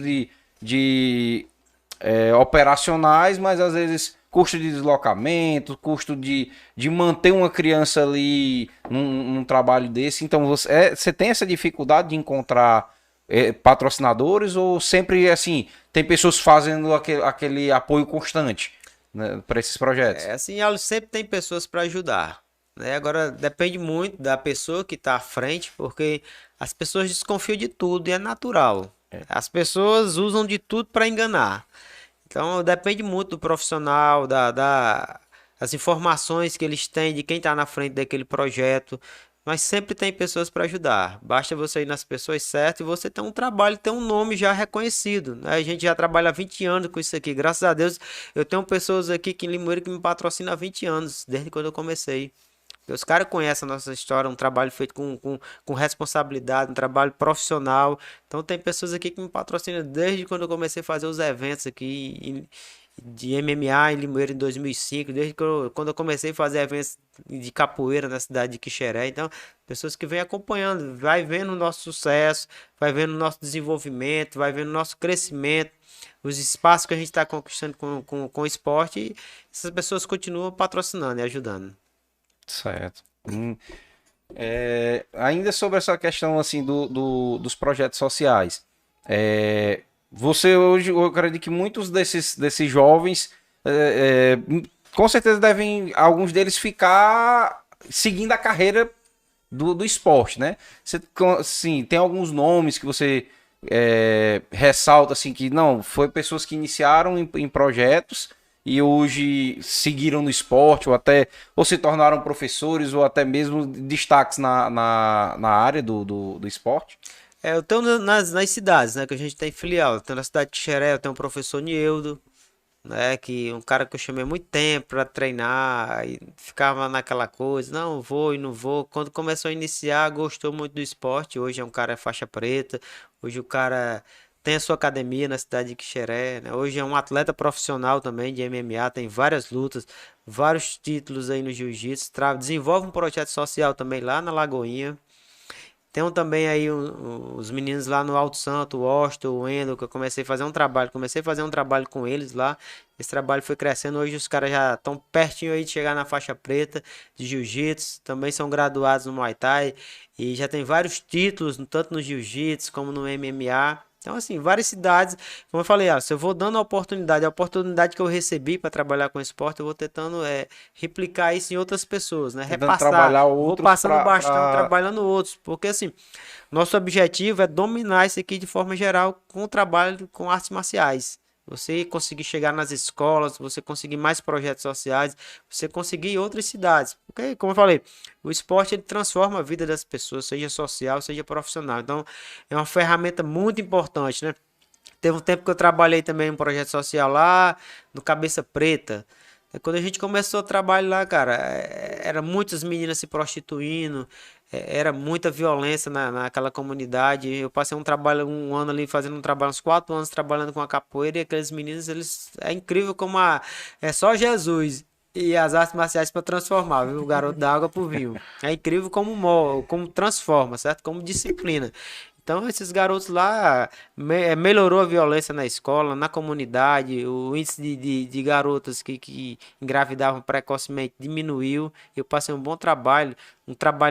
de operacionais, mas às vezes custo de deslocamento, custo de manter uma criança ali num trabalho desse. Então você tem essa dificuldade de encontrar patrocinadores ou sempre assim tem pessoas fazendo aquele apoio constante, né, para esses projetos? Assim, ela sempre tem pessoas para ajudar, né? Agora depende muito da pessoa que está à frente, porque as pessoas desconfiam de tudo e é natural. As pessoas usam de tudo para enganar. Então depende muito do profissional, das informações que eles têm, de quem está na frente daquele projeto. Mas sempre tem pessoas para ajudar. Basta você ir nas pessoas certas e você ter um trabalho, ter um nome já reconhecido, né? A gente já trabalha há 20 anos com isso aqui. Graças a Deus, eu tenho pessoas aqui em Limoeiro que me patrocinam há 20 anos, desde quando eu comecei. Os caras conhecem a nossa história, um trabalho feito com responsabilidade, um trabalho profissional. Então tem pessoas aqui que me patrocinam desde quando eu comecei a fazer os eventos aqui de MMA em Limoeiro em 2005, desde quando eu comecei a fazer eventos de capoeira na cidade de Quixeré. Então, pessoas que vêm acompanhando, vai vendo o nosso sucesso, vai vendo o nosso desenvolvimento, vai vendo o nosso crescimento, os espaços que a gente está conquistando com o esporte, e essas pessoas continuam patrocinando e ajudando. Certo. Ainda sobre essa questão assim dos projetos sociais, você hoje, eu acredito que muitos desses jovens, com certeza devem, alguns deles ficar seguindo a carreira do esporte, né? Você, assim, tem alguns nomes que você ressalta assim que não, foi pessoas que iniciaram em projetos e hoje seguiram no esporte ou se tornaram professores ou até mesmo destaques na área do esporte? Eu tenho nas cidades, né, que a gente tem filial. Eu tenho na cidade de Xeré, eu tenho o professor Nieldo, né, que um cara que eu chamei há muito tempo para treinar e ficava naquela coisa, não vou e não vou. Quando começou a iniciar, gostou muito do esporte. Hoje é um cara faixa preta, hoje o cara tem a sua academia na cidade de Quixeré, né? Hoje é um atleta profissional também de MMA, tem várias lutas, vários títulos aí no jiu-jitsu, desenvolve um projeto social também lá na Lagoinha. Tem também aí os meninos lá no Alto Santo, o Austin, o Wendel, que eu comecei a fazer um trabalho com eles lá. Esse trabalho foi crescendo, hoje os caras já estão pertinho aí de chegar na faixa preta de jiu-jitsu, também são graduados no Muay Thai e já tem vários títulos, tanto no jiu-jitsu como no MMA. Então, assim, várias cidades, como eu falei, se eu vou dando a oportunidade que eu recebi para trabalhar com esporte, eu vou tentando replicar isso em outras pessoas, né? Tentando trabalhar vou outros passando o bastão, pra... trabalhando outros, porque assim, nosso objetivo é dominar isso aqui de forma geral com o trabalho com artes marciais. Você conseguir chegar nas escolas, você conseguir mais projetos sociais, você conseguir em outras cidades. Porque, como eu falei, o esporte ele transforma a vida das pessoas, seja social, seja profissional. Então, é uma ferramenta muito importante, né? Teve um tempo que eu trabalhei também em um projeto social lá no Cabeça Preta. Quando a gente começou o trabalho lá, cara, era muitas meninas se prostituindo, era muita violência naquela comunidade. Eu passei um ano ali fazendo um trabalho, uns 4 anos trabalhando com a capoeira e aqueles meninos, é incrível como é só Jesus e as artes marciais para transformar, viu? O garoto da água pro vinho. É incrível como transforma, certo? Como disciplina. Então, esses garotos lá melhorou a violência na escola, na comunidade, o índice de garotas que engravidavam precocemente diminuiu. Eu passei um trabalho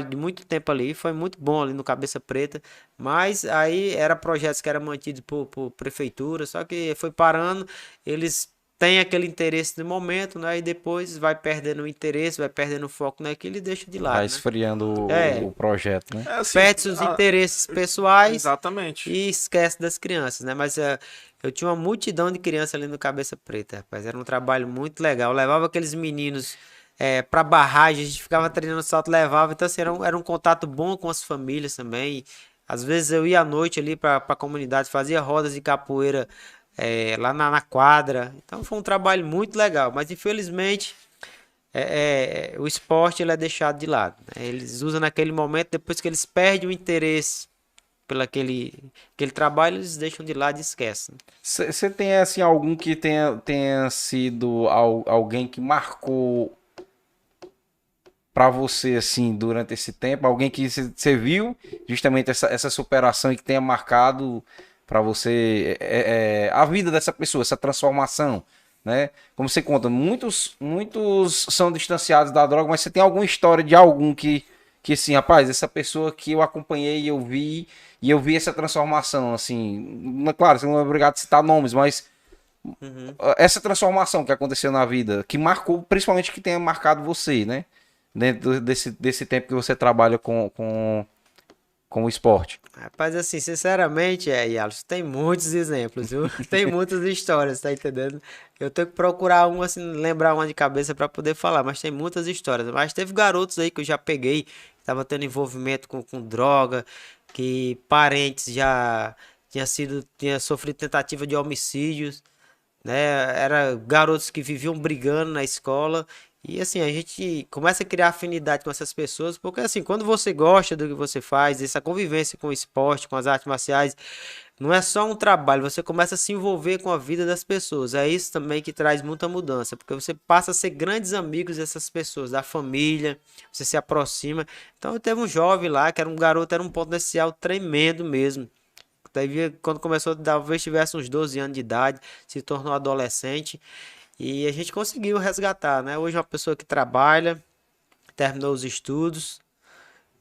de muito tempo ali, foi muito bom ali no Cabeça Preta, mas aí era projetos que eram mantidos por prefeitura, só que foi parando, eles tem aquele interesse no momento, né? E depois vai perdendo o interesse, vai perdendo o foco naquilo e deixa de lado, Vai né? esfriando o projeto, né? É assim, Perde seus interesses pessoais exatamente. e esquece das crianças, né? Mas eu tinha uma multidão de crianças ali no Cabeça Preta, rapaz. Era um trabalho muito legal. Eu levava aqueles meninos pra barragem, a gente ficava treinando salto, levava. Então, assim, era um contato bom com as famílias também. Às vezes eu ia à noite ali pra comunidade, fazia rodas de capoeira lá na quadra. Então foi um trabalho muito legal. Mas infelizmente o esporte ele é deixado de lado, né? Eles usam naquele momento, depois que eles perdem o interesse pelo aquele trabalho, eles deixam de lado e esquecem. Você tem assim algum que tenha sido alguém que marcou pra você assim durante esse tempo, alguém que você viu justamente essa superação e que tenha marcado pra você a vida dessa pessoa, essa transformação, né? Como você conta, muitos são distanciados da droga, mas você tem alguma história de algum que assim, rapaz, essa pessoa que eu acompanhei, eu vi essa transformação, assim, claro, você não é obrigado a citar nomes, mas essa transformação que aconteceu na vida, que marcou, principalmente que tenha marcado você, né? Dentro desse tempo que você trabalha com o esporte. Rapaz, assim, sinceramente, Yalson, tem muitos exemplos, viu? Tem muitas histórias, tá entendendo? Eu tenho que procurar um, assim, lembrar uma de cabeça pra poder falar, mas tem muitas histórias. Mas teve garotos aí que eu já peguei, que tava tendo envolvimento com droga, que parentes já tinha sofrido tentativa de homicídios, né? Era garotos que viviam brigando na escola. E assim, a gente começa a criar afinidade com essas pessoas, porque assim, quando você gosta do que você faz, essa convivência com o esporte, com as artes marciais, não é só um trabalho, você começa a se envolver com a vida das pessoas. É isso também que traz muita mudança, porque você passa a ser grandes amigos dessas pessoas, da família, você se aproxima. Então, teve um jovem lá, que era um garoto, era um potencial tremendo mesmo. Daí, quando começou, talvez tivesse uns 12 anos de idade, se tornou adolescente. E a gente conseguiu resgatar, né? Hoje é uma pessoa que trabalha, terminou os estudos,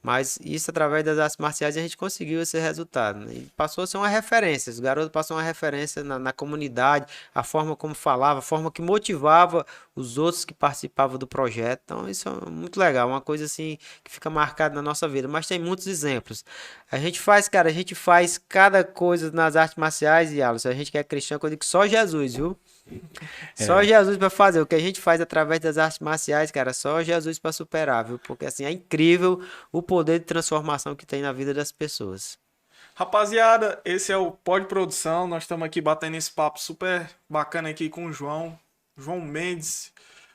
mas isso através das artes marciais a gente conseguiu esse resultado, né? E passou a ser uma referência, os garotos passaram uma referência na comunidade, a forma como falava, a forma que motivava os outros que participavam do projeto. Então isso é muito legal, uma coisa assim que fica marcada na nossa vida, mas tem muitos exemplos. A gente faz, cara, a gente faz cada coisa nas artes marciais e Alisson, a gente que é cristão, eu digo que só Jesus, viu? Só Jesus para fazer o que a gente faz através das artes marciais, cara, só Jesus para superar, viu? Porque assim, é incrível o poder de transformação que tem na vida das pessoas. Rapaziada, esse é o Pod Produção. Nós estamos aqui batendo esse papo super bacana aqui com o João Mendes.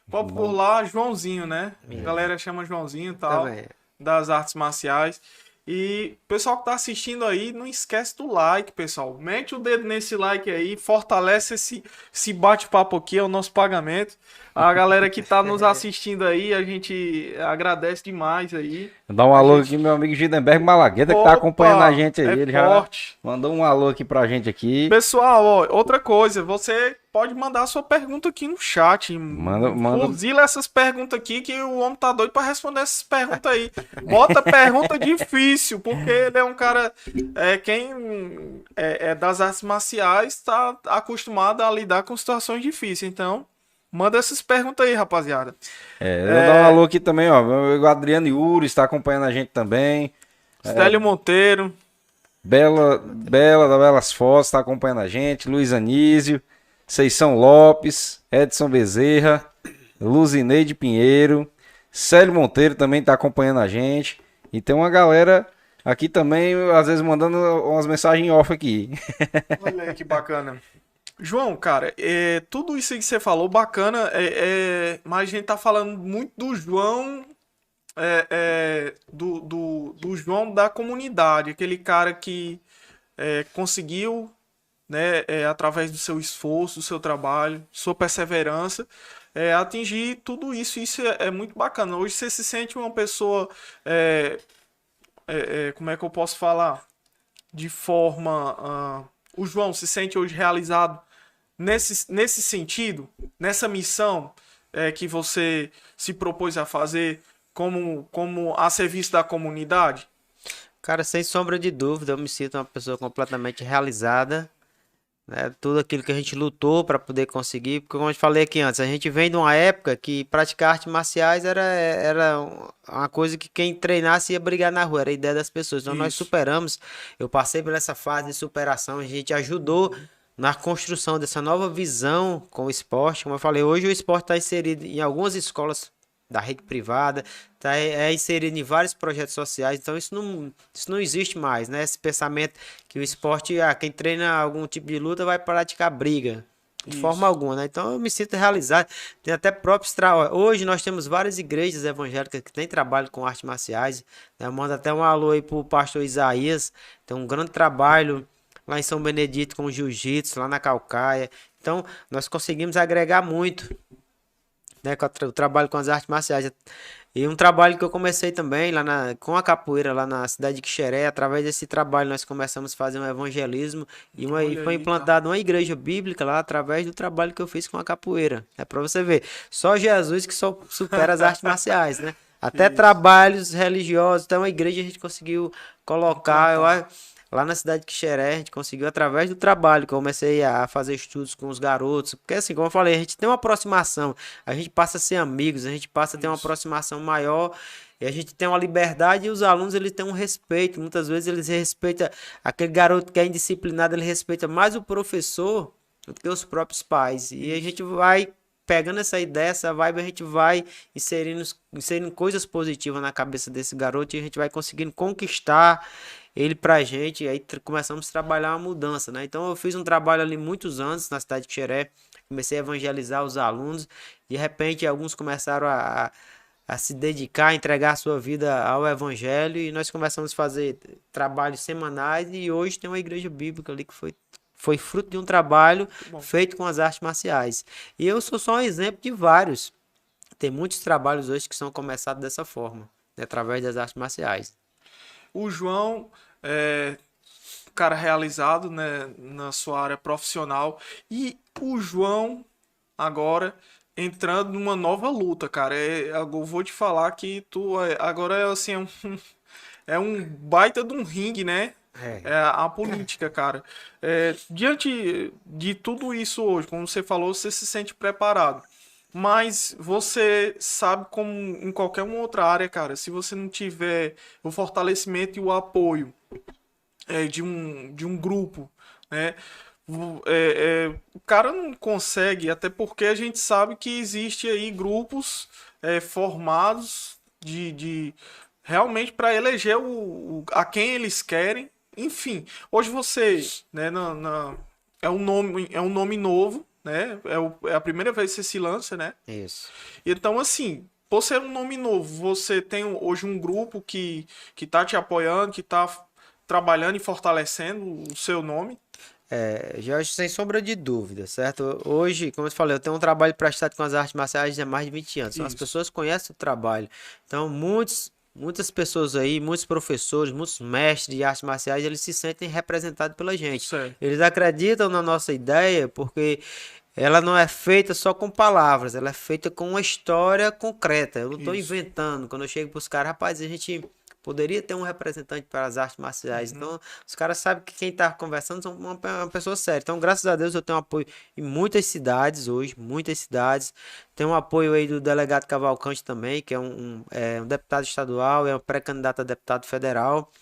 Pode por lá, Joãozinho, né? A galera chama Joãozinho e tal, Também. das artes marciais. E pessoal que tá assistindo aí, não esquece do like, pessoal. Mete o dedo nesse like aí, fortalece esse bate-papo aqui, é o nosso pagamento. A galera que tá nos assistindo aí, a gente agradece demais aí. Dá um alô aqui, meu amigo Gidenberg Malagueta, que tá acompanhando a gente aí. Ele forte. Já mandou um alô aqui pra gente aqui. Pessoal, ó, outra coisa, você pode mandar a sua pergunta aqui no chat. Manda. Fuzila essas perguntas aqui que o homem tá doido pra responder essas perguntas aí. Bota pergunta difícil, porque ele é um cara, quem é das artes marciais tá acostumado a lidar com situações difíceis. Então, manda essas perguntas aí, rapaziada. Eu vou dar um alô aqui também, ó. Meu amigo Adriano Yuri está acompanhando a gente também. Stélio Monteiro. Bela da Belas Fotos está acompanhando a gente. Luiz Anísio. Seição Lopes. Edson Bezerra. Luzineide Pinheiro. Célio Monteiro também está acompanhando a gente. E tem uma galera aqui também, às vezes, mandando umas mensagens off aqui. Olha aí que bacana. João, cara, tudo isso aí que você falou, bacana, mas a gente tá falando muito do João, do João da comunidade, aquele cara que conseguiu, né, através do seu esforço, do seu trabalho, sua perseverança, atingir tudo isso. Isso é muito bacana. Hoje você se sente uma pessoa, como é que eu posso falar? De forma... o João se sente hoje realizado nesse sentido, nessa missão que você se propôs a fazer como a serviço da comunidade? Cara, sem sombra de dúvida, eu me sinto uma pessoa completamente realizada, né? Tudo aquilo que a gente lutou para poder conseguir, porque como eu te falei aqui antes, a gente vem de uma época que praticar artes marciais era uma coisa que quem treinasse ia brigar na rua, era a ideia das pessoas. Então nós Isso. superamos, eu passei por essa fase de superação, a gente ajudou na construção dessa nova visão com o esporte. Como eu falei, hoje o esporte está inserido em algumas escolas da rede privada, tá inserido em vários projetos sociais, então isso não existe mais, né? Esse pensamento que o esporte, quem treina algum tipo de luta vai praticar briga, de forma Isso. alguma, né? Então eu me sinto realizado, tem até próprios hoje nós temos várias igrejas evangélicas que têm trabalho com artes marciais, né? Eu mando até um alô aí pro pastor Isaías, tem um grande trabalho lá em São Benedito com o jiu-jitsu, lá na Calcaia, então nós conseguimos agregar muito, né, com o trabalho com as artes marciais. E um trabalho que eu comecei também com a capoeira lá na cidade de Quixeré. Através desse trabalho nós começamos a fazer um evangelismo e Olha foi aí, cara. implantada uma igreja bíblica lá através do trabalho que eu fiz com a capoeira. É para você ver, só Jesus que só supera as artes marciais, né? Até Isso. trabalhos religiosos, então a igreja a gente conseguiu colocar, Implantar. lá na cidade de Quixeré, a gente conseguiu através do trabalho, que eu comecei a fazer estudos com os garotos, porque assim, como eu falei, a gente tem uma aproximação, a gente passa a ser amigos, a gente passa a ter uma Isso. aproximação maior, e a gente tem uma liberdade e os alunos eles têm um respeito, muitas vezes eles respeitam, aquele garoto que é indisciplinado, ele respeita mais o professor do que os próprios pais, e a Isso. gente vai pegando essa ideia, essa vibe, a gente vai inserindo coisas positivas na cabeça desse garoto e a gente vai conseguindo conquistar ele pra gente, e aí começamos a trabalhar uma mudança, né? Então eu fiz um trabalho ali muitos anos na cidade de Xeré, comecei a evangelizar os alunos, de repente alguns começaram a se dedicar, a entregar a sua vida ao evangelho, e nós começamos a fazer trabalhos semanais, e hoje tem uma igreja bíblica ali que foi fruto de um trabalho Muito bom. feito com as artes marciais. E eu sou só um exemplo de vários. Tem muitos trabalhos hoje que são começados dessa forma, né, através das artes marciais. O João é um cara realizado, né, na sua área profissional. E o João agora entrando numa nova luta, cara. Eu vou te falar que agora é assim, é um baita de um ringue, né? É É. a política, cara. Diante de tudo isso hoje, como você falou, você se sente preparado. Mas você sabe como em qualquer uma outra área, cara, se você não tiver o fortalecimento e o apoio de um grupo, né? O cara não consegue, até porque a gente sabe que existe aí grupos formados de realmente para eleger a quem eles querem. Enfim, hoje você, né, é um nome novo, né? É a primeira vez que você se lança, né? Isso. Então, assim, por ser um nome novo, você tem hoje um grupo que tá te apoiando, que tá trabalhando e fortalecendo o seu nome. Jorge, sem sombra de dúvida, certo? Hoje, como eu te falei, eu tenho um trabalho prestado com as artes marciais há mais de 20 anos. Então, as Isso. pessoas conhecem o trabalho. Então, muitas pessoas aí, muitos professores, muitos mestres de artes marciais, eles se sentem representados pela gente. Certo. Eles acreditam na nossa ideia porque ela não é feita só com palavras, ela é feita com uma história concreta. Eu não estou Isso. inventando. Quando eu chego para os caras, rapaz, a gente poderia ter um representante para as artes marciais. Uhum. Então, os caras sabem que quem está conversando são uma pessoa séria. Então, graças a Deus, eu tenho apoio em muitas cidades hoje, muitas cidades. Tenho um apoio aí do delegado Cavalcante também, que é um deputado estadual, é um pré-candidato a deputado federal.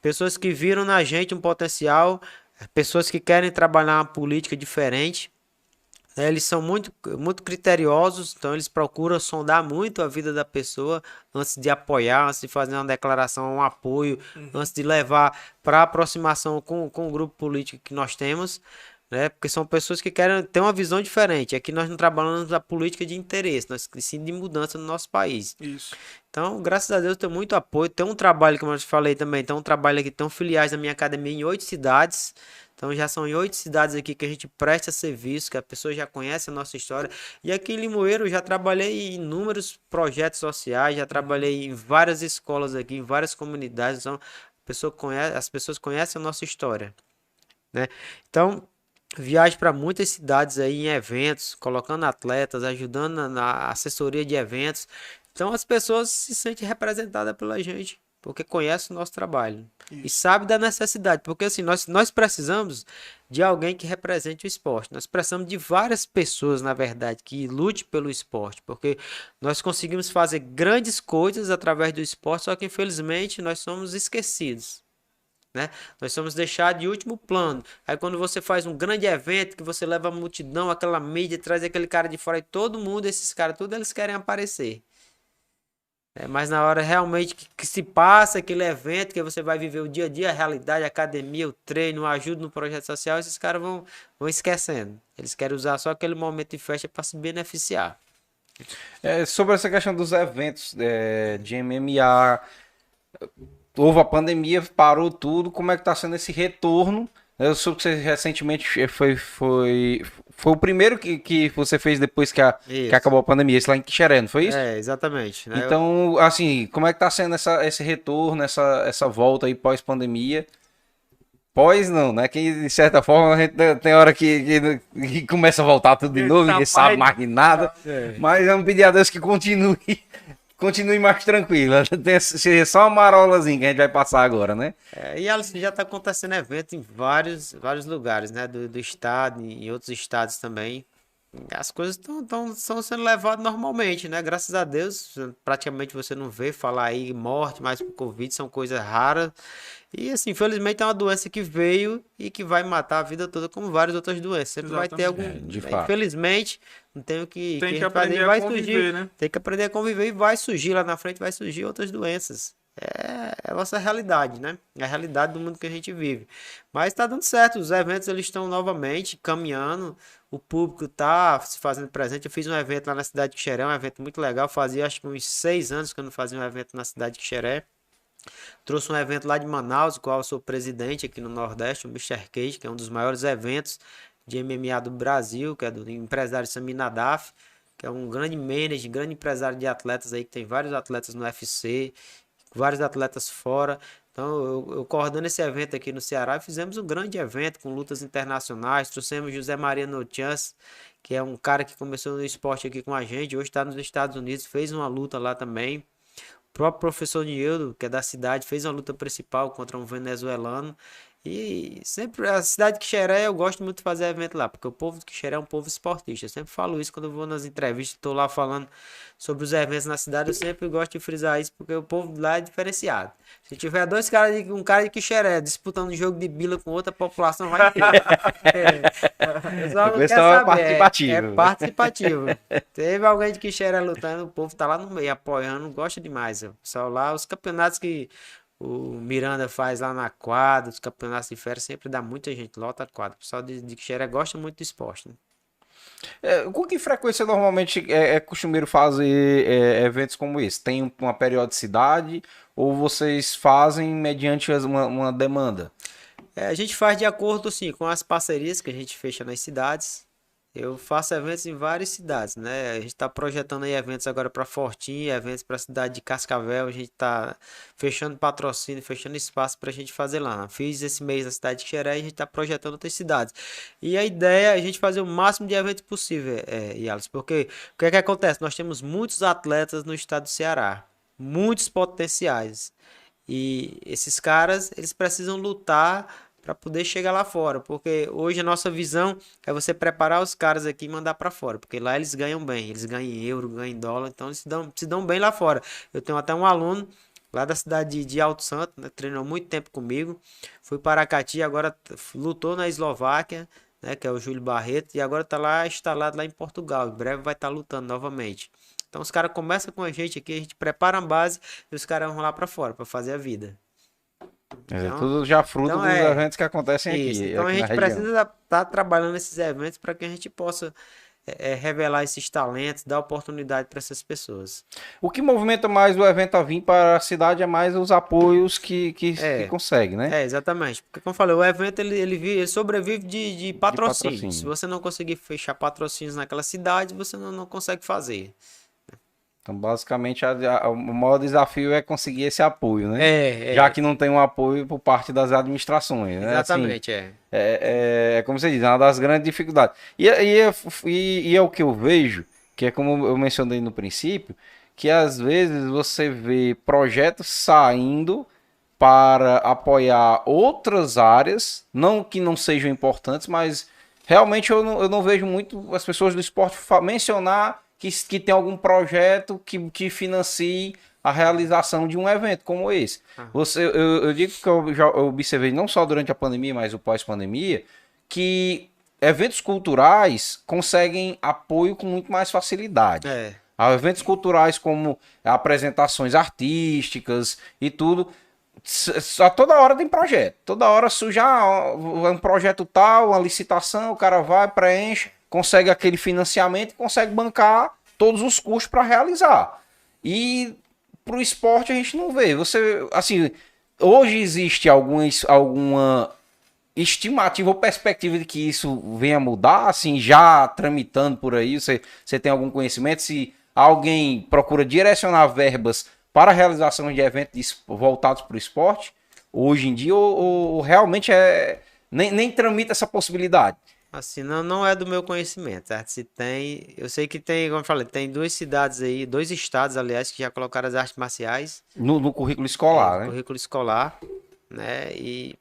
Pessoas que viram na gente um potencial, pessoas que querem trabalhar uma política diferente. Eles são muito criteriosos, então eles procuram sondar muito a vida da pessoa antes de apoiar, antes de fazer uma declaração, um apoio, Uhum. antes de levar para aproximação com o grupo político que nós temos, né? Porque são pessoas que querem ter uma visão diferente. Aqui nós não trabalhamos a política de interesse, nós sim de mudança no nosso país. Isso. Então, graças a Deus, eu tenho muito apoio. Tem um trabalho, como eu te falei também, tem um trabalho aqui, tem filiais da minha academia em 8 cidades. Então, já são em 8 cidades aqui que a gente presta serviço, que a pessoa já conhece a nossa história. E aqui em Limoeiro, eu já trabalhei em inúmeros projetos sociais, já Uhum. trabalhei em várias escolas aqui, em várias comunidades. Então, as pessoas conhecem a nossa história, né? Então, viajo para muitas cidades aí em eventos, colocando atletas, ajudando na assessoria de eventos. Então as pessoas se sentem representadas pela gente. porque conhece o nosso trabalho. E Isso. sabe da necessidade, porque assim, nós precisamos de alguém que represente o esporte. Nós precisamos de várias pessoas, na verdade, que lute pelo esporte, porque nós conseguimos fazer grandes coisas através do esporte, só que infelizmente nós somos esquecidos. Né? Nós somos deixados de último plano. Aí quando você faz um grande evento, que você leva a multidão, aquela mídia, traz aquele cara de fora e todo mundo, esses caras, tudo eles querem aparecer. Mas na hora realmente que se passa aquele evento, que você vai viver o dia a dia, a realidade, a academia, o treino, a ajuda no projeto social, esses caras vão esquecendo. Eles querem usar só aquele momento de festa para se beneficiar. Sobre essa questão dos eventos de MMA, houve a pandemia, parou tudo, como é que tá sendo esse retorno? Eu soube que você recentemente foi o primeiro que você fez depois que acabou a pandemia, esse lá em Quixeré, não foi isso? Exatamente. Né? Então, assim, como é que tá sendo esse retorno, essa volta aí pós-pandemia? Pós não, né? Que de certa forma a gente tem hora que começa a voltar tudo de novo, ninguém sabe mais de nada. Mas vamos pedir a Deus que continue mais tranquila. Seja só uma marolazinha que a gente vai passar agora, né? E Alisson, já está acontecendo evento em vários lugares, né? Do estado, em outros estados também. As coisas estão sendo levadas normalmente, né? Graças a Deus, praticamente você não vê falar aí morte mais por Covid, são coisas raras. E assim, infelizmente é uma doença que veio e que vai matar a vida toda, como várias outras doenças. Sempre vai ter algum. De fato. Infelizmente, não tem o que aprender vai a conviver, surgir, né? Tem que aprender a conviver e vai surgir lá na frente, vai surgir outras doenças. É a nossa realidade, né? É a realidade do mundo que a gente vive. Mas está dando certo, os eventos eles estão novamente caminhando, o público está se fazendo presente. Eu fiz um evento lá na cidade de Quixeré, um evento muito legal. Fazia acho que uns 6 anos que eu não fazia um evento na cidade de Quixeré. Trouxe um evento lá de Manaus, do qual eu sou presidente aqui no Nordeste, o Mr. Cage, que é um dos maiores eventos de MMA do Brasil, que é do empresário Sami Nadaf, que é um grande manager, grande empresário de atletas aí, que tem vários atletas no UFC, vários atletas fora. Então eu coordeno esse evento aqui no Ceará e fizemos um grande evento com lutas internacionais. Trouxemos José Maria Nochance, que é um cara que começou no esporte aqui com a gente, hoje está nos Estados Unidos, fez uma luta lá também. O próprio professor Nieldo, que é da cidade, fez uma luta principal contra um venezuelano. E sempre, a cidade de Quixeré, eu gosto muito de fazer evento lá, porque o povo de Quixeré é um povo esportista. Eu sempre falo isso quando eu vou nas entrevistas, estou lá falando sobre os eventos na cidade, eu sempre gosto de frisar isso, porque o povo lá é diferenciado. Se tiver um cara de Quixeré disputando um jogo de bila com outra população, vai ter. O pessoal é participativo. É participativo. Teve alguém de Quixeré lutando, o povo tá lá no meio, apoiando, gosta demais. O pessoal lá, os campeonatos que o Miranda faz lá na quadra, os campeonatos de férias, sempre dá muita gente, lota a quadra. O pessoal de Quixeré gosta muito do esporte, né? Com que frequência normalmente é costumeiro fazer eventos como esse? Tem uma periodicidade ou vocês fazem mediante uma demanda? A gente faz de acordo assim, com as parcerias que a gente fecha nas cidades. Eu faço eventos em várias cidades, né? A gente está projetando aí eventos agora para Fortim, eventos para a cidade de Cascavel. A gente está fechando patrocínio, fechando espaço para a gente fazer lá. Fiz esse mês na cidade de Xeré e a gente está projetando outras cidades. E a ideia é a gente fazer o máximo de eventos possível, Yales, porque o que é que acontece? Nós temos muitos atletas no estado do Ceará, muitos potenciais. E esses caras, eles precisam lutar para poder chegar lá fora, porque hoje a nossa visão é você preparar os caras aqui e mandar para fora, porque lá eles ganham bem, eles ganham em euro, ganham em dólar, então eles se dão bem lá fora. Eu tenho até um aluno lá da cidade de Alto Santo, né, treinou muito tempo comigo, foi para Aracati, agora lutou na Eslováquia, né, que é o Júlio Barreto, e agora está lá instalado lá em Portugal, em breve vai estar lutando novamente. Então os caras começam com a gente aqui, a gente prepara a base e os caras vão lá para fora para fazer a vida. Então, tudo já fruto dos eventos que acontecem aqui. Então a gente precisa estar trabalhando esses eventos para que a gente possa revelar esses talentos, dar oportunidade para essas pessoas. O que movimenta mais o evento a vir para a cidade é mais os apoios que consegue, né? Exatamente. Porque, como eu falei, o evento ele sobrevive de patrocínio. Se você não conseguir fechar patrocínios naquela cidade, você não consegue fazer. Então, basicamente, o maior desafio é conseguir esse apoio, né? Já que não tem um apoio por parte das administrações, né? Exatamente, assim, é como você diz, é uma das grandes dificuldades. E é o que eu vejo, que é como eu mencionei no princípio, que às vezes você vê projetos saindo para apoiar outras áreas, não que não sejam importantes, mas realmente eu não vejo muito as pessoas do esporte mencionar que tem algum projeto que financie a realização de um evento como esse. Eu digo que eu já observei não só durante a pandemia, mas o pós-pandemia, que eventos culturais conseguem apoio com muito mais facilidade. Eventos culturais como apresentações artísticas e tudo, toda hora tem projeto. Toda hora surge um projeto tal, uma licitação, o cara vai, preenche, consegue aquele financiamento e consegue bancar todos os custos para realizar. E pro esporte a gente não vê. Você, assim, hoje existe alguma estimativa ou perspectiva de que isso venha a mudar, assim, já tramitando por aí? Você tem algum conhecimento? Se alguém procura direcionar verbas para a realização de eventos voltados para o esporte, hoje em dia, ou realmente nem tramita essa possibilidade? Assim, não é do meu conhecimento, certo? Se tem, eu sei que tem, como eu falei, tem duas cidades aí, dois estados, aliás, que já colocaram as artes marciais No currículo escolar, né? currículo escolar, né? E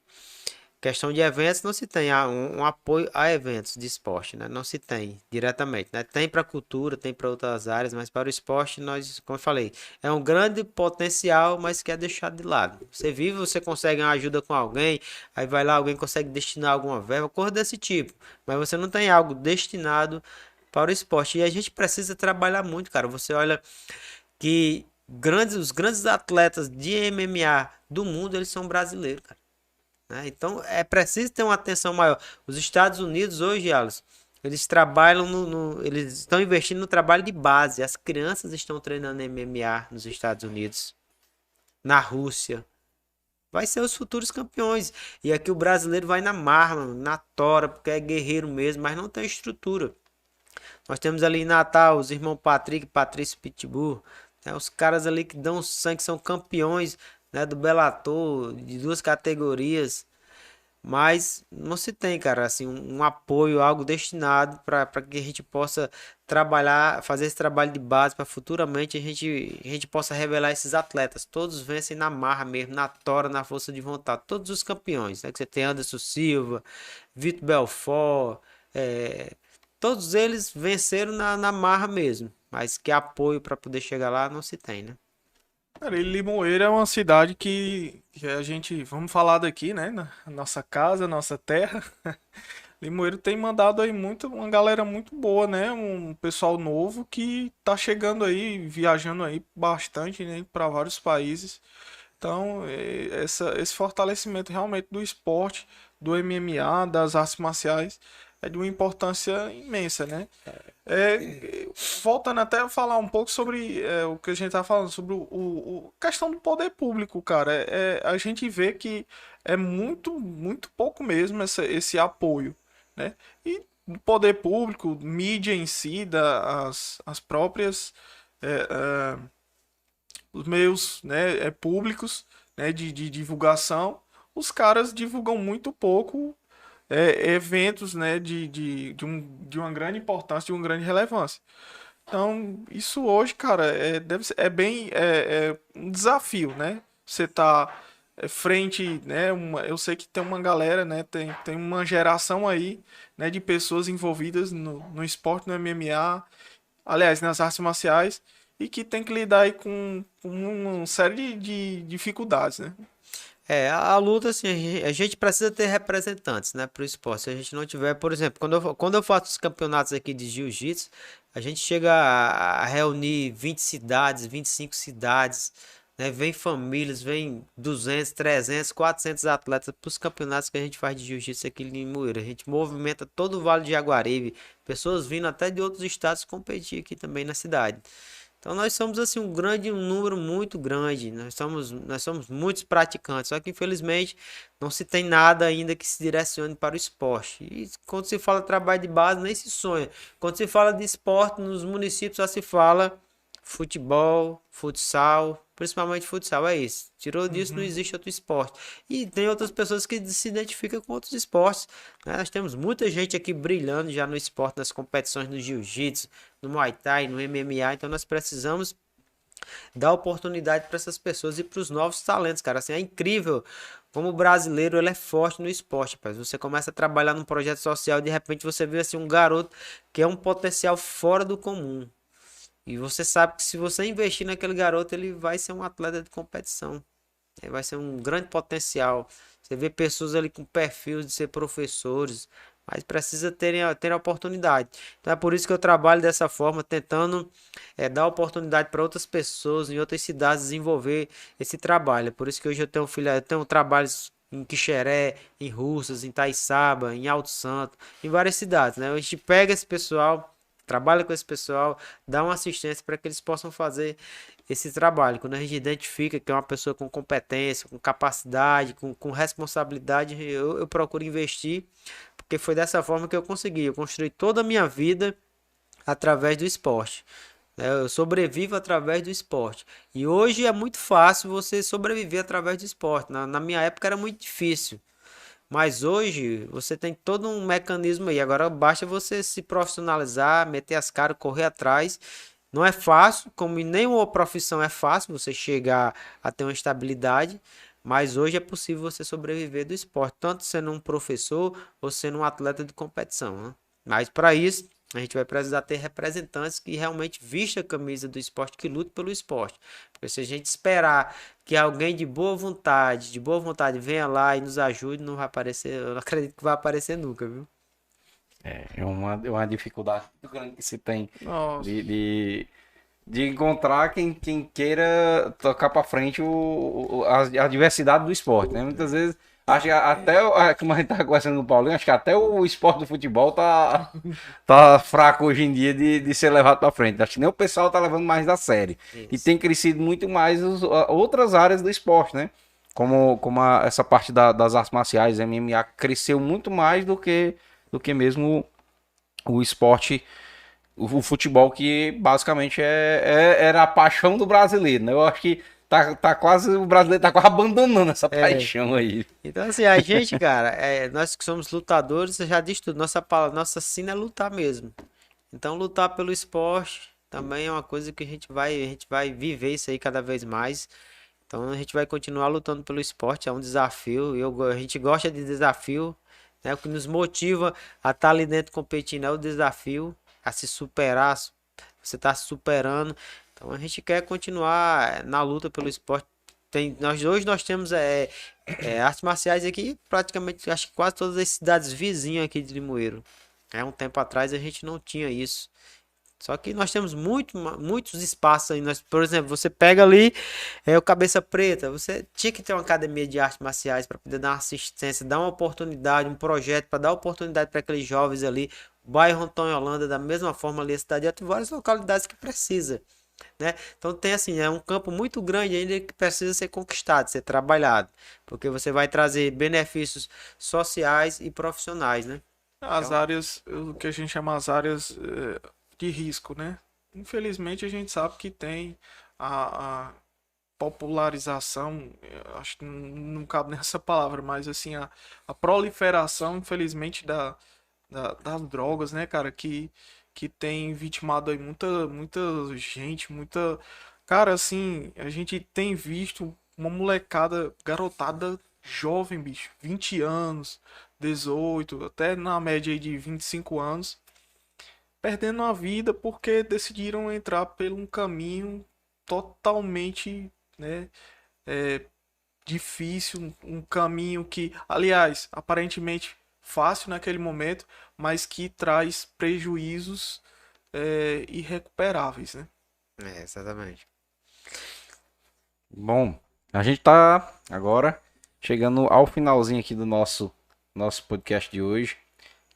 questão de eventos não se tem um apoio a eventos de esporte, né? Não se tem diretamente, né? Tem para cultura, tem para outras áreas, mas para o esporte nós, como eu falei, é um grande potencial, mas que é deixado de lado. Você vive, você consegue uma ajuda com alguém, aí vai lá, alguém consegue destinar alguma verba, coisa desse tipo, mas você não tem algo destinado para o esporte. E a gente precisa trabalhar muito, cara. Você olha que os grandes atletas de MMA do mundo, eles são brasileiros, cara. Então é preciso ter uma atenção maior. Os Estados Unidos hoje, Alisson, eles trabalham eles estão investindo no trabalho de base. As crianças estão treinando MMA nos Estados Unidos, na Rússia. Vai ser os futuros campeões. E aqui o brasileiro vai na marra, mano, na tora, porque é guerreiro mesmo, mas não tem estrutura. Nós temos ali em Natal os irmãos Patrick e Patrício Pitbull, né? Os caras ali que dão sangue, são campeões, né, do Bellator, de duas categorias, mas não se tem, cara, assim, um apoio, algo destinado para que a gente possa trabalhar, fazer esse trabalho de base para futuramente a gente possa revelar esses atletas. Todos vencem na marra mesmo, na tora, na força de vontade. Todos os campeões, né? Que você tem Anderson Silva, Vitor Belfort, todos eles venceram na marra mesmo, mas que apoio para poder chegar lá não se tem, né? Cara, e Limoeiro é uma cidade que a gente, vamos falar daqui, né? Na nossa casa, nossa terra. Limoeiro tem mandado aí uma galera muito boa, né? Um pessoal novo que tá chegando aí, viajando aí bastante, né? Para vários países. Então, esse fortalecimento realmente do esporte, do MMA, das artes marciais, é de uma importância imensa, né? Voltando até a falar um pouco sobre o que a gente tá falando, sobre questão do poder público, cara. A gente vê que é muito pouco mesmo esse apoio, né? E do poder público, mídia em si, as próprias é, é, os meios, né, públicos, né, de divulgação, os caras divulgam muito pouco eventos, né, de uma grande importância, de uma grande relevância. Então, isso hoje, cara, é um desafio, né? Você tá frente, né? Eu sei que tem uma galera, né? Tem uma geração aí, né, de pessoas envolvidas no esporte, no MMA, aliás, nas artes marciais, e que tem que lidar aí com uma série de dificuldades, né? A luta, assim, a gente precisa ter representantes, né, para o esporte. Se a gente não tiver, por exemplo, quando eu faço os campeonatos aqui de jiu-jitsu, a gente chega a reunir 20 cidades, 25 cidades, né, vem famílias, vem 200, 300, 400 atletas para os campeonatos que a gente faz de jiu-jitsu aqui em Limoeiro. A gente movimenta todo o Vale de Jaguaribe, pessoas vindo até de outros estados competir aqui também na cidade. Então nós somos assim um número muito grande, nós somos muitos praticantes, só que infelizmente não se tem nada ainda que se direcione para o esporte. E quando se fala de trabalho de base, nem se sonha. Quando se fala de esporte nos municípios só se fala futebol, futsal, principalmente futsal, é isso. Tirou disso, não existe outro esporte. E tem outras pessoas que se identificam com outros esportes, né? Nós temos muita gente aqui brilhando já no esporte, nas competições no jiu-jitsu, no Muay Thai, no MMA, então nós precisamos dar oportunidade para essas pessoas e para os novos talentos, cara. Assim, é incrível como o brasileiro ele é forte no esporte, rapaz. Você começa a trabalhar num projeto social e de repente você vê assim um garoto que é um potencial fora do comum. E você sabe que se você investir naquele garoto, ele vai ser um atleta de competição. Ele vai ser um grande potencial. Você vê pessoas ali com perfil de ser professores, mas precisa ter a oportunidade. Então é por isso que eu trabalho dessa forma, tentando dar oportunidade para outras pessoas em outras cidades desenvolver esse trabalho. É por isso que hoje eu tenho trabalhos em Quixeré, em Russas, em Taiçaba, em Alto Santo, em várias cidades, né? A gente pega esse pessoal, trabalha com esse pessoal, dá uma assistência para que eles possam fazer esse trabalho. Quando a gente identifica que é uma pessoa com competência, com capacidade, com responsabilidade, eu procuro investir, porque foi dessa forma que eu consegui. Eu construí toda a minha vida através do esporte. Eu sobrevivo através do esporte. E hoje é muito fácil você sobreviver através do esporte. Na minha época era muito difícil. Mas hoje você tem todo um mecanismo aí. Agora basta você se profissionalizar, meter as caras, correr atrás. Não é fácil, como em nenhuma profissão é fácil você chegar a ter uma estabilidade. Mas hoje é possível você sobreviver do esporte, tanto sendo um professor ou sendo um atleta de competição, né? Mas para isso, a gente vai precisar ter representantes que realmente vistam a camisa do esporte, que lutam pelo esporte. Porque se a gente esperar que alguém de boa vontade venha lá e nos ajude, não vai aparecer, eu não acredito que vai aparecer nunca, viu? É uma dificuldade muito grande que se tem Nossa. de encontrar quem queira tocar pra frente a diversidade do esporte, né? Muitas vezes, acho que até, como a gente tá conversando com o Paulinho, acho que até o esporte do futebol tá fraco hoje em dia de ser levado pra frente. Acho que nem o pessoal tá levando mais da série. E Isso. tem crescido muito mais outras áreas do esporte, né? Como essa parte das artes marciais, MMA, cresceu muito mais do que mesmo o esporte, o futebol, que basicamente era a paixão do brasileiro, né? Eu acho que o brasileiro tá quase abandonando essa paixão aí. Então, assim, a gente, cara, nós que somos lutadores, você já disse tudo, nossa sina é lutar mesmo. Então, lutar pelo esporte também é uma coisa que a gente vai viver isso aí cada vez mais. Então, a gente vai continuar lutando pelo esporte, é um desafio, a gente gosta de desafio, né? O que nos motiva a estar ali dentro competindo é o desafio, a se superar, você está se superando. Então, a gente quer continuar na luta pelo esporte. Hoje nós temos artes marciais aqui, praticamente, acho que quase todas as cidades vizinhas aqui de Limoeiro. Um tempo atrás a gente não tinha isso. Só que nós temos muitos espaços aí. Por exemplo, você pega ali o Cabeça Preta. Você tinha que ter uma academia de artes marciais para poder dar uma assistência, dar uma oportunidade, um projeto para dar oportunidade para aqueles jovens ali. O bairro Antônio Holanda, da mesma forma ali, a cidade, tem várias localidades que precisa, né? Então tem assim, é um campo muito grande ainda que precisa ser conquistado, ser trabalhado, porque você vai trazer benefícios sociais e profissionais, né? As Então, áreas, o que a gente chama as áreas de risco, né? Infelizmente a gente sabe que tem a popularização, eu acho que não cabe nessa palavra, mas assim, a proliferação, infelizmente, das drogas, né, cara, que tem vitimado aí muita gente, muita. Cara, assim, a gente tem visto uma molecada, garotada jovem, bicho, 20 anos, 18 até na média aí de 25 anos, perdendo a vida porque decidiram entrar por um caminho totalmente, né, é, difícil, um caminho que, aliás, aparentemente fácil naquele momento, mas que traz prejuízos irrecuperáveis, né? exatamente. Bom, a gente tá agora chegando ao finalzinho aqui do nosso podcast de hoje.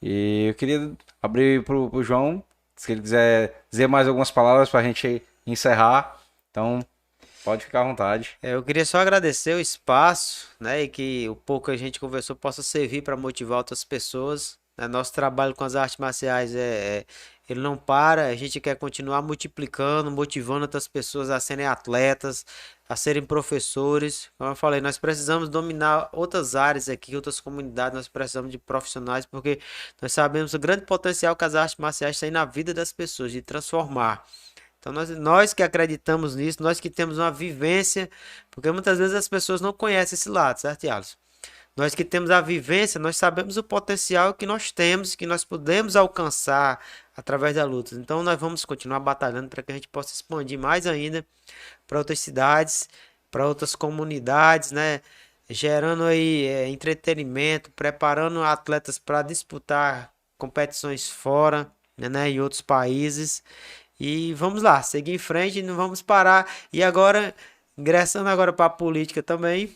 E eu queria abrir pro João, se ele quiser dizer mais algumas palavras pra gente encerrar. Então, pode ficar à vontade. Eu queria só agradecer o espaço, né, e que o pouco que a gente conversou possa servir para motivar outras pessoas, né? Nosso trabalho com as artes marciais ele não para, a gente quer continuar multiplicando, motivando outras pessoas a serem atletas, a serem professores. Como eu falei, nós precisamos dominar outras áreas aqui, outras comunidades, nós precisamos de profissionais, porque nós sabemos o grande potencial que as artes marciais têm na vida das pessoas, de transformar. Então nós que acreditamos nisso, nós que temos uma vivência, porque muitas vezes as pessoas não conhecem esse lado, certo, Alisson? Nós que temos a vivência, nós sabemos o potencial que nós temos, que nós podemos alcançar através da luta. Então nós vamos continuar batalhando para que a gente possa expandir mais ainda para outras cidades, para outras comunidades, né? Gerando aí entretenimento, preparando atletas para disputar competições fora, né, em outros países. E vamos lá, seguir em frente, não vamos parar. E agora, ingressando agora para a política também,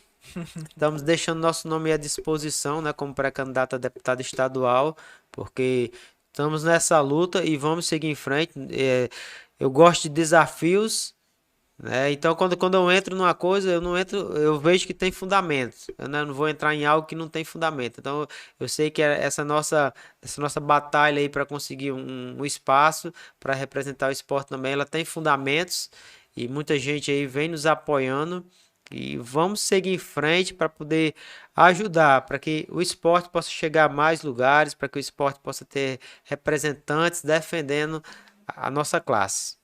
estamos deixando nosso nome à disposição, né, como pré-candidato a deputado estadual, porque estamos nessa luta e vamos seguir em frente. Eu gosto de desafios, né? Então, quando eu entro numa coisa, eu vejo que tem fundamento. Eu não vou entrar em algo que não tem fundamento. Então, eu sei que essa nossa batalha aí para conseguir um espaço para representar o esporte também, ela tem fundamentos e muita gente aí vem nos apoiando. E vamos seguir em frente para poder ajudar, para que o esporte possa chegar a mais lugares, para que o esporte possa ter representantes defendendo a nossa classe.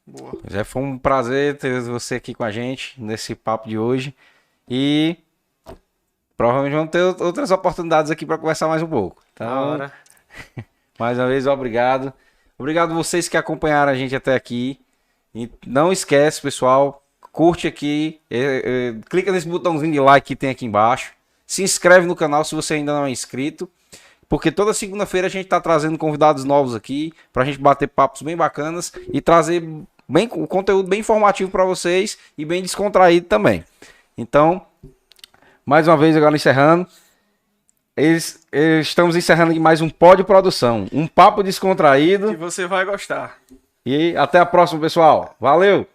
Boa. Foi um prazer ter você aqui com a gente nesse papo de hoje. E provavelmente vamos ter outras oportunidades aqui para conversar mais um pouco. Então, mais uma vez, obrigado. Obrigado a vocês que acompanharam a gente até aqui. E não esquece, pessoal, curte aqui, clica nesse botãozinho de like que tem aqui embaixo. Se inscreve no canal se você ainda não é inscrito. Porque toda segunda-feira a gente está trazendo convidados novos aqui para a gente bater papos bem bacanas e trazer o conteúdo bem informativo para vocês e bem descontraído também. Então, mais uma vez agora encerrando. Estamos encerrando aqui mais um Pod Produção. Um papo descontraído. Que você vai gostar. E até a próxima, pessoal. Valeu!